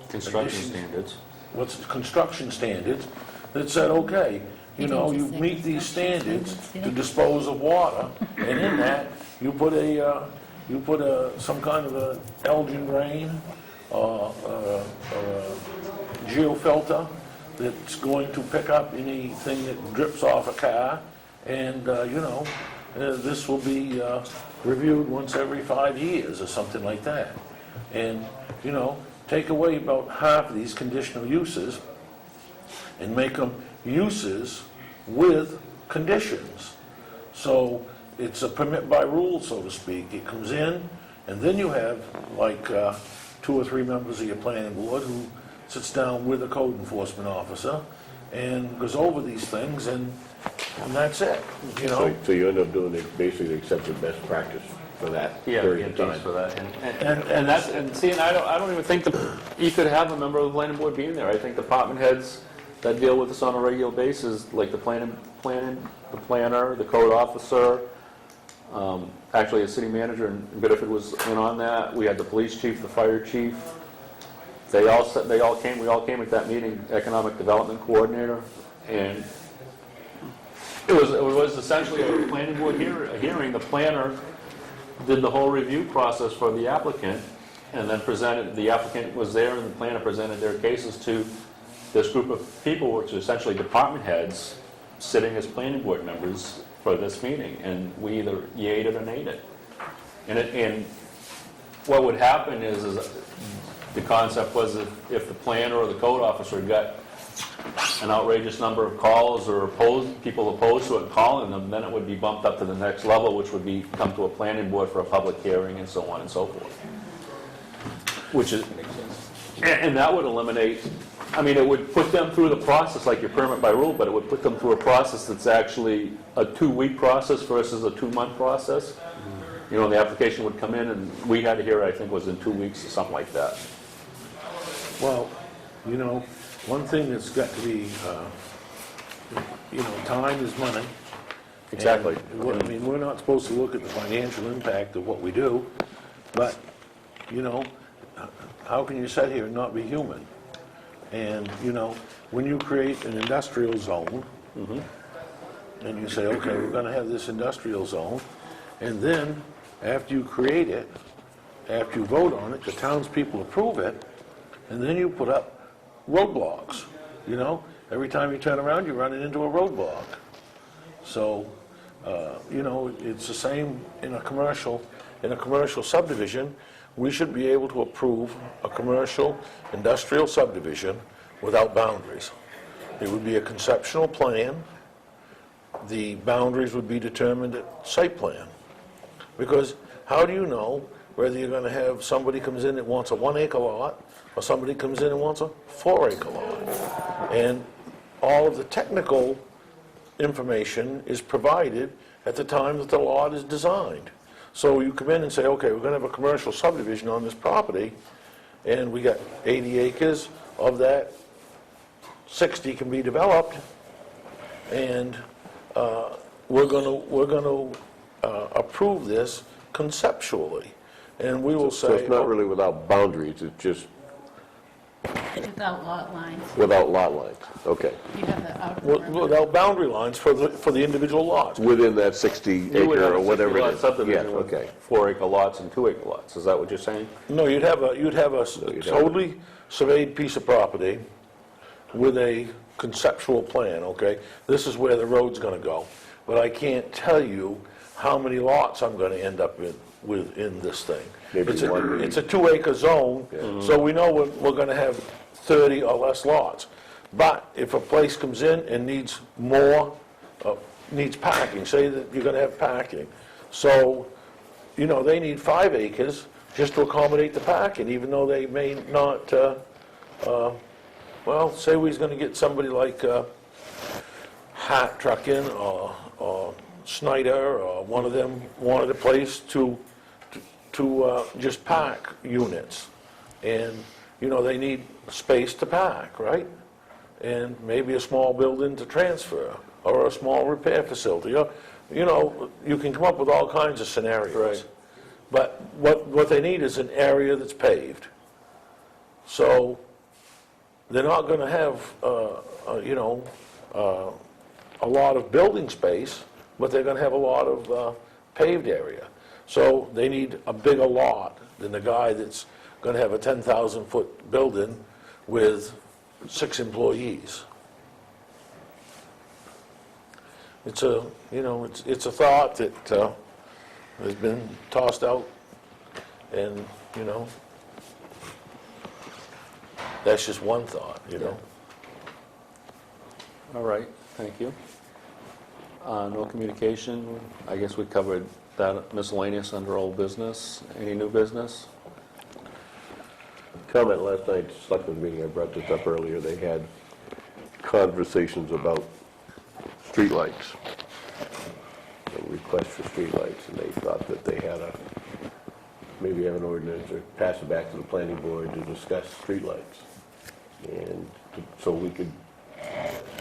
Construction Additions. standards. construction standards that said, okay, you know, you meet these standards to dispose of water, and in that, you put some kind of a Elgin drain or a geofilter that's going to pick up anything that drips off a car, and, you know, this will be reviewed once every 5 years or something like that. And, you know, take away about half of these conditional uses and make them uses with conditions. So it's a permit by rule, so to speak. It comes in, and then you have like 2 or 3 members of your planning board who sits down with a code enforcement officer and goes over these things, and that's it, you know? So you end up doing it basically accepted best practice for that Yeah, period of PMTs time. for that. And that's, and see, and I don't even think you could have a member of the planning board being there. I think department heads that deal with this on a regular basis, like the planner, the code officer, actually a city manager in Biddeford was in on that. We had the police chief, the fire chief. We all came at that meeting, economic development coordinator, and it was essentially a planning board hearing. The planner did the whole review process for the applicant, and then the applicant was there, and the planner presented their cases to this group of people, which are essentially department heads, sitting as planning board members for this meeting, and we either yayed it or nayed it. And what would happen is the concept was if the planner or the code officer got an outrageous number of calls or people opposed to it calling them, then it would be bumped up to the next level, which would be come to a planning board for a public hearing and so on and so forth. Which is, and that would eliminate, I mean, it would put them through the process like your permit by rule, but it would put them through a process that's actually a 2-week process versus a 2-month process. You know, the application would come in, and we had to hear, I think, was in 2 weeks or something like that. Well, you know, one thing that's got to be, you know, time is money. Exactly. And, I mean, we're not supposed to look at the financial impact of what we do, but, you know, how can you sit here and not be human? And, you know, when you create an industrial zone, and you say, okay, we're going to have this industrial zone, and then after you create it, after you vote on it, the townspeople approve it, and then you put up roadblocks, you know? Every time you turn around, you're running into a roadblock. So, you know, it's the same in a commercial subdivision. We should be able to approve a commercial industrial subdivision without boundaries. It would be a conceptual plan. The boundaries would be determined at site plan. Because how do you know whether you're going to have somebody comes in that wants a 1-acre lot or somebody comes in and wants a 4-acre lot? And all of the technical information is provided at the time that the lot is designed. So you come in and say, okay, we're going to have a commercial subdivision on this property, and we got 80 acres. Of that, 60 can be developed, and we're going to approve this conceptually. And we will say... So it's not really without boundaries, it's just Without lot lines. without lot lines, okay. You have the outer perimeter. Without boundary lines for the individual lots. Within that 60 You would have acre or a whatever 60-lot it is. subdivision Yes, with okay. 4-acre lots and 2-acre lots. Is that what you're saying? No, you'd have a you'd have- totally surveyed piece of property with a conceptual plan, okay? This is where the road's gonna go. But I can't tell you how many lots I'm gonna end up within this thing. Maybe It's one, a, maybe- it's a 2-acre zone, so we know we're gonna have 30 or less lots. But if a place comes in and needs more, needs parking, say that you're gonna have parking. So, you know, they need 5 acres just to accommodate the parking, even though they may not, well, say we was gonna get somebody like Hart Trucking or Snyder or one of them wanted a place to just park units. And, you know, they need space to park, right? and maybe a small building to transfer, or a small repair facility. You know, you can come up with all kinds of scenarios. Right. But what they need is an area that's paved. So they're not going to have, a lot of building space, but they're going to have a lot of paved area. So they need a bigger lot than the guy that's going to have a 10,000-foot building with 6 employees. It's a, it's a thought that has been tossed out, and, that's just one thought, All right, thank you. No communication, I guess we covered that miscellaneous under old business. Any new business? Comment last night's selectmen's meeting, I brought this up earlier, they had conversations about streetlights, a request for streetlights, and they thought that they had maybe have an ordinance or pass it back to the planning board to discuss streetlights. And so we could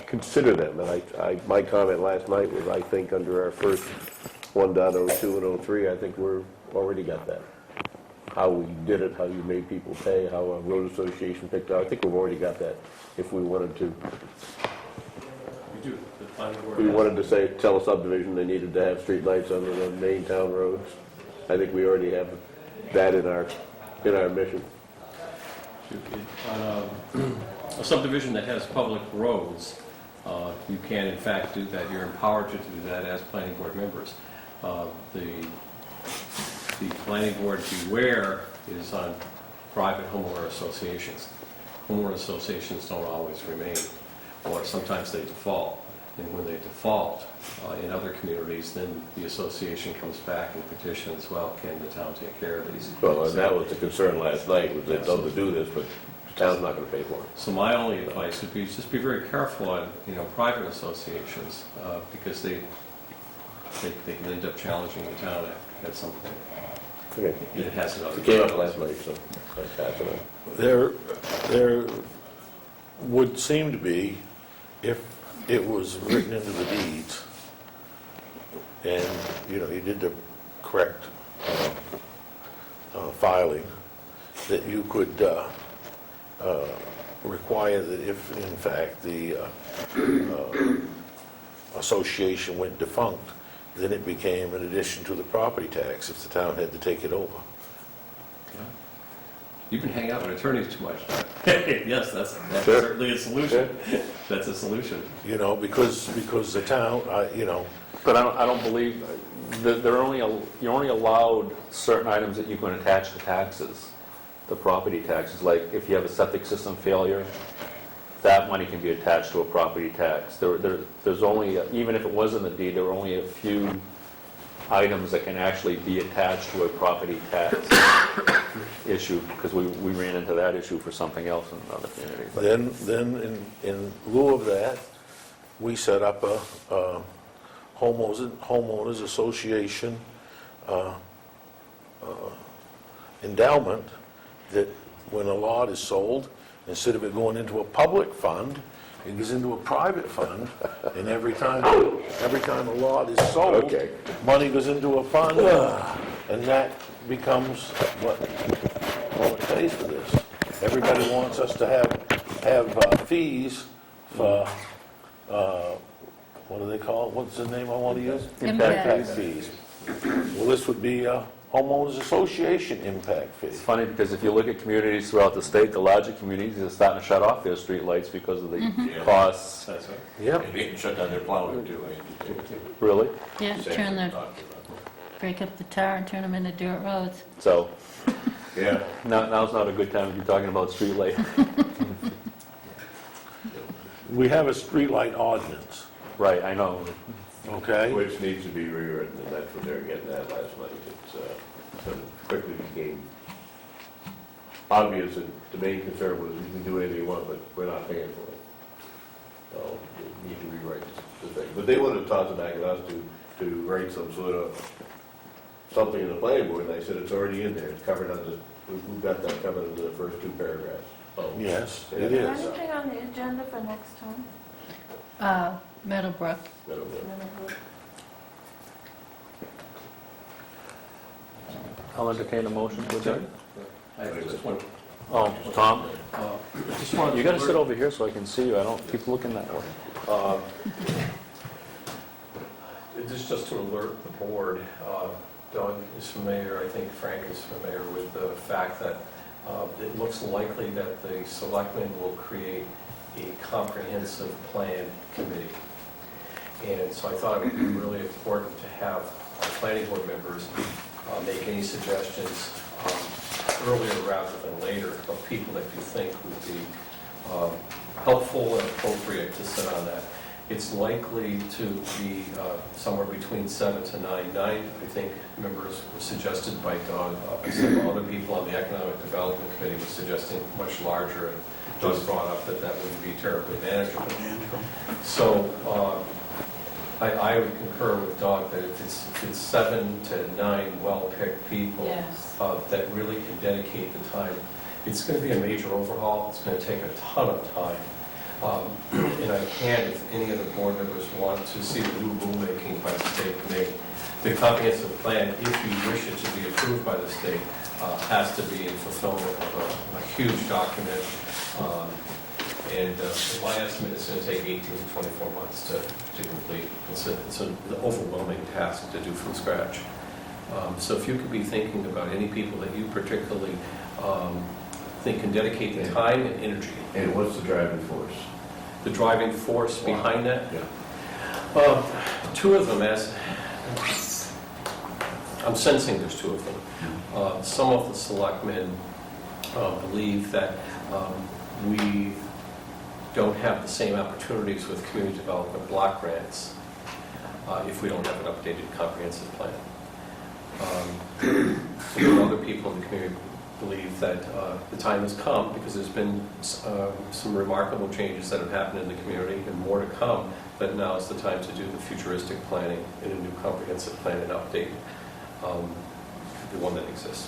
consider them, and my comment last night was, I think under our first 1.02 and 03, I think we're already got that. How we did it, how you made people pay, how a road association picked out, I think we've already got that if we wanted to. We do, the planning board. We wanted to say, tell a subdivision they needed to have streetlights under the main town roads. I think we already have that in our mission. A subdivision that has public roads, you can in fact do that. You're empowered to do that as planning board members. The planning board beware is on private homeowner associations. Homeowner associations don't always remain, or sometimes they default. And when they default in other communities, then the association comes back and petitions, well, can the town take care of these? Well, and that was the concern last night, was they'd love to do this, but the town's not gonna pay for it. So my only advice would be just be very careful on, private associations, because they can end up challenging the town at some point. Okay. It has another. It came up last night, so I pass it on. There would seem to be, if it was written into the deeds, and, you did the correct filing, that you could require that if, in fact, the association went defunct, then it became an addition to the property tax if the town had to take it over. You can hang out with attorneys too much. Yes, that's certainly a solution. That's a solution. Because the town, But I don't believe, that you're only allowed certain items that you can attach to taxes, the property taxes. Like if you have a septic system failure, that money can be attached to a property tax. There's only, even if it was in the deed, there are only a few items that can actually be attached to a property tax issue, because we ran into that issue for something else in another community. then in lieu of that, we set up a homeowners association endowment that when a lot is sold, instead of it going into a public fund, it goes into a private fund, and every time a lot is sold, Okay. money goes into a fund, and that becomes what pays for this. Everybody wants us to have fees for, what do they call it? What's the name I want to use? Impact fees. Well, this would be a homeowners association impact fee. It's funny because if you look at communities throughout the state, the larger communities are starting to shut off their streetlights because of the costs. That's right. Yep. And they can shut down their plowing too. Really? Yeah, break up the tar and turn them into dirt roads. So Yeah. now's not a good time to be talking about streetlight. We have a streetlight ordinance, Right, I know. okay? Which needs to be rewritten, and that's what they were getting at last night. So it quickly became obvious that the main concern was you can do anything you want, but we're not paying for it. So we need to rewrite the thing. But they wanted to toss it back at us to write some sort of something in the planning board, and I said it's already in there, it's covered under, we've got that covered under the first 2 paragraphs. Yes, it Is there is. anything on the agenda for next time? Meadowbrook. I'll entertain a motion to adjourn. I have just one. Oh, Tom, Just wanted you gotta sit alert- over here so I can see you. I don't keep looking that way. This is just to alert the board. Doug is familiar, I think Frank is familiar with the fact that it looks likely that the selectmen will create a comprehensive plan committee. And so I thought it would be really important to have our planning board members make any suggestions earlier rather than later of people that you think would be helpful and appropriate to sit on that. It's likely to be somewhere between 7 to 9. 9, I think, members were suggested by Doug. Some other people on the Economic Development Committee were suggesting much larger, and Doug brought up that that wouldn't be terribly manageable. So I would concur with Doug that if it's 7 to 9 well-picked people Yes. that really can dedicate the time, it's going to be a major overhaul. It's going to take a ton of time. And I can, if any of the board members want to see the new rulemaking by the state committee, the comprehensive plan, if you wish it to be approved by the state, has to be in fulfillment of a huge document. And my estimate is going to take 18 to 24 months to complete. It's an overwhelming task to do from scratch. So if you could be thinking about any people that you particularly think can dedicate the time and energy. And what's the driving force? The driving force behind that? Yeah. Two of them, as I'm sensing there's two of them. Some of the selectmen believe that we don't have the same opportunities with community development block grants if we don't have an updated comprehensive plan. Some other people in the community believe that the time has come because there's been some remarkable changes that have happened in the community and more to come, but now is the time to do the futuristic planning in a new comprehensive plan and update the one that exists.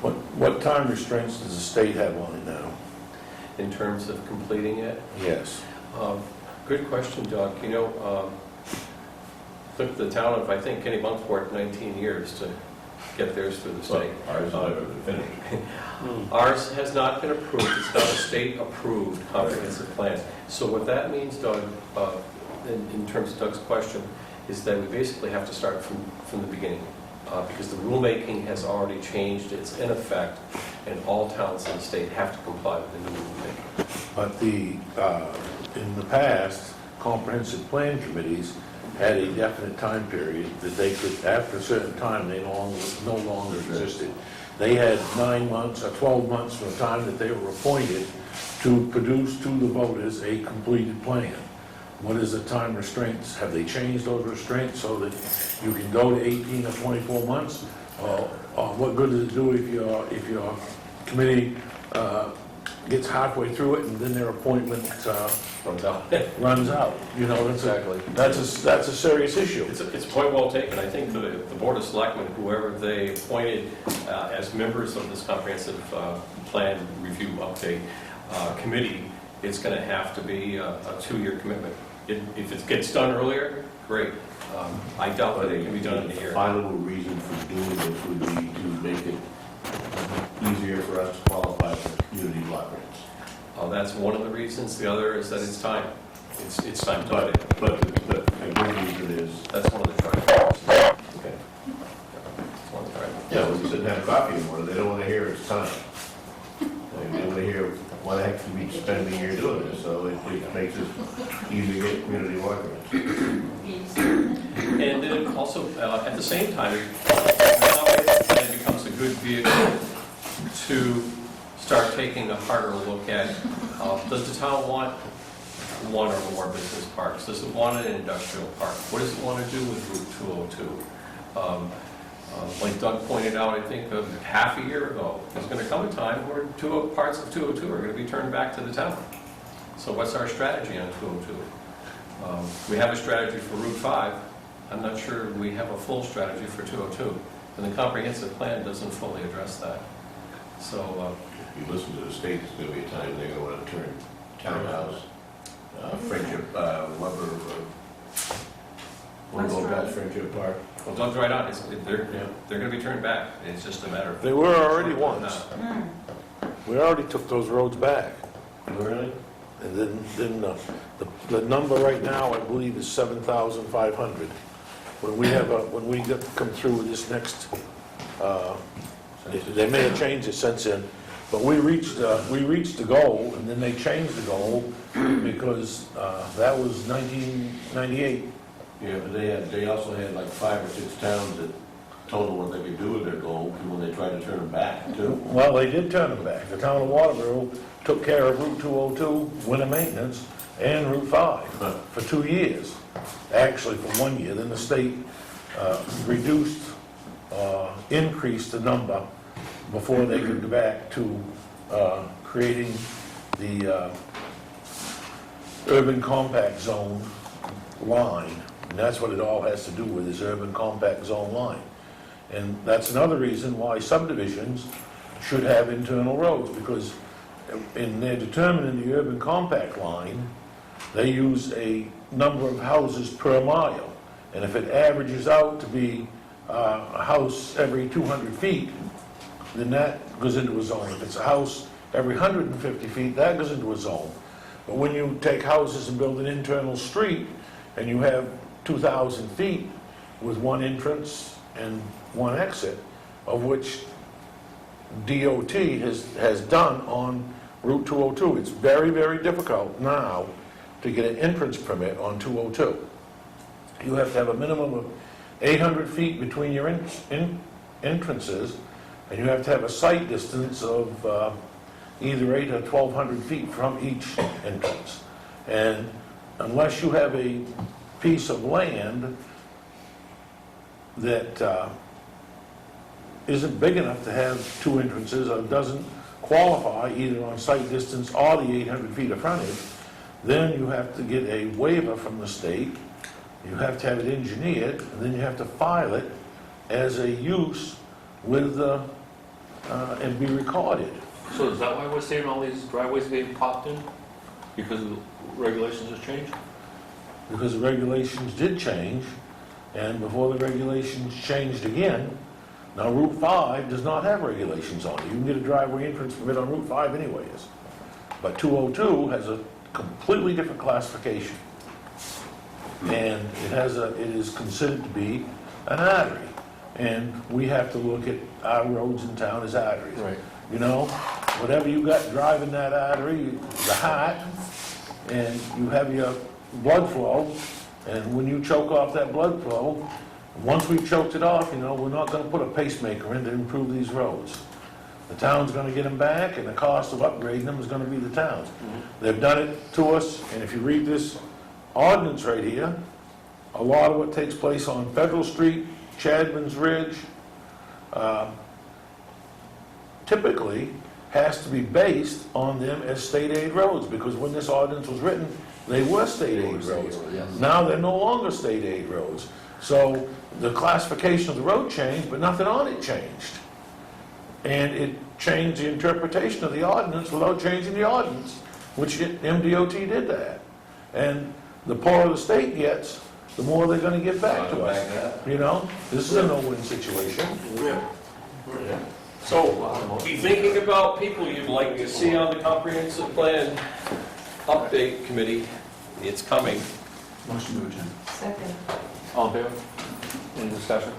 What time restraints does the state have on it now? In terms of completing it, Yes. good question, Doug. You know, took the town of, I think, Kennebunkport 19 years to get theirs through the state. Ours is never been finished. Ours has not been approved. It's not a state-approved comprehensive plan. So what that means, Doug, in terms of Doug's question, is that we basically have to start from the beginning because the rulemaking has already changed. It's in effect, and all towns in the state have to comply with the new rulemaking. But in the past, comprehensive plan committees had a definite time period that they could, after a certain time, they no longer existed. They had 9 months or 12 months from the time that they were appointed to produce to the voters a completed plan. What is the time restraints? Have they changed those restraints so that you can go to 18 or 24 months? What good does it do if your committee gets halfway through it and then their appointment runs out? You know, that's a serious issue. It's a point well taken. I think the Board of Selectmen, whoever they appointed as members of this comprehensive plan review update committee, it's going to have to be a 2-year commitment. If it gets done earlier, great. I doubt that it can be done in a year. The final reason for doing this would be to make it easier for us to qualify for community block grants. That's one of the reasons. The other is that it's time. It's time to update. But a good reason is, That's one of the drivers. Okay. That's one of the drivers. yeah, when you sit and have coffee in the morning, they don't want to hear it's time. They want to hear what the heck we spending here doing this, so it makes it easy to get community block grants. And then also, at the same time, it becomes a good vehicle to start taking a harder look at, does the town want one or more business parks? Does it want an industrial park? What does it want to do with Route 202? Like Doug pointed out, I think half a year ago, there's going to come a time where parts of 202 are going to be turned back to the town. So what's our strategy on 202? We have a strategy for Route 5. I'm not sure we have a full strategy for 202. And the comprehensive plan doesn't fully address that. So, If you listen to the state, there's gonna be a time they're gonna wanna turn townhouse, Friendship, Weber, one of those guys, Friendship Park. well, Doug's right on, they're gonna be turned back, it's just a matter of. They were already once. We already took those roads back. Really? And then the number right now, I believe, is 7,500. When we come through with this next, they may have changed it since then, but we reached the goal, and then they changed the goal because that was 1998. Yeah, but they also had like 5 or 6 towns that told them what they could do with their gold, and when they tried to turn them back, too. Well, they did turn them back. The town of Waterboro took care of Route 202, winter maintenance, and Route 5 for 2 years. Actually, for 1 year. Then the state increased the number before they could go back to creating the urban compact zone line. And that's what it all has to do with, is urban compact zone line. And that's another reason why subdivisions should have internal roads, because in their determining the urban compact line, they use a number of houses per mile. And if it averages out to be a house every 200 feet, then that goes into a zone. If it's a house every 150 feet, that goes into a zone. But when you take houses and build an internal street, and you have 2,000 feet with one entrance and one exit, of which DOT has done on Route 202. It's very, very difficult now to get an entrance permit on 202. You have to have a minimum of 800 feet between your entrances, and you have to have a sight distance of either 800 or 1,200 feet from each entrance. And unless you have a piece of land that isn't big enough to have 2 entrances, or doesn't qualify either on sight distance or the 800 feet of frontage, then you have to get a waiver from the state, you have to have it engineered, and then you have to file it as a use with and be recorded. So is that why we're seeing all these driveways being popped in? Because the regulations have changed? Because the regulations did change, and before the regulations changed again, now Route 5 does not have regulations on it. You can get a driveway entrance permit on Route 5 anyways. But 202 has a completely different classification. And it is considered to be an artery. And we have to look at our roads in town as arteries. Right. You know, whatever you got driving that artery, the heart, and you have your blood flow, and when you choke off that blood flow, once we've choked it off, you know, we're not gonna put a pacemaker in to improve these roads. The town's gonna get them back, and the cost of upgrading them is gonna be the town's. They've done it to us, and if you read this ordinance right here, a lot of what takes place on Federal Street, Chadman's Ridge, typically has to be based on them as state aid roads, because when this ordinance was written, they were state aid roads. Now they're no longer state aid roads. So the classification of the road changed, but nothing on it changed. And it changed the interpretation of the ordinance without changing the ordinance, which MDOT did that. And the poorer the state gets, the more they're gonna give back to us. You know, this is a no-win situation. So, be thinking about people you'd like to see on the comprehensive plan update committee. It's coming. Motion to adjourn. Second. All in favor? Any discussion?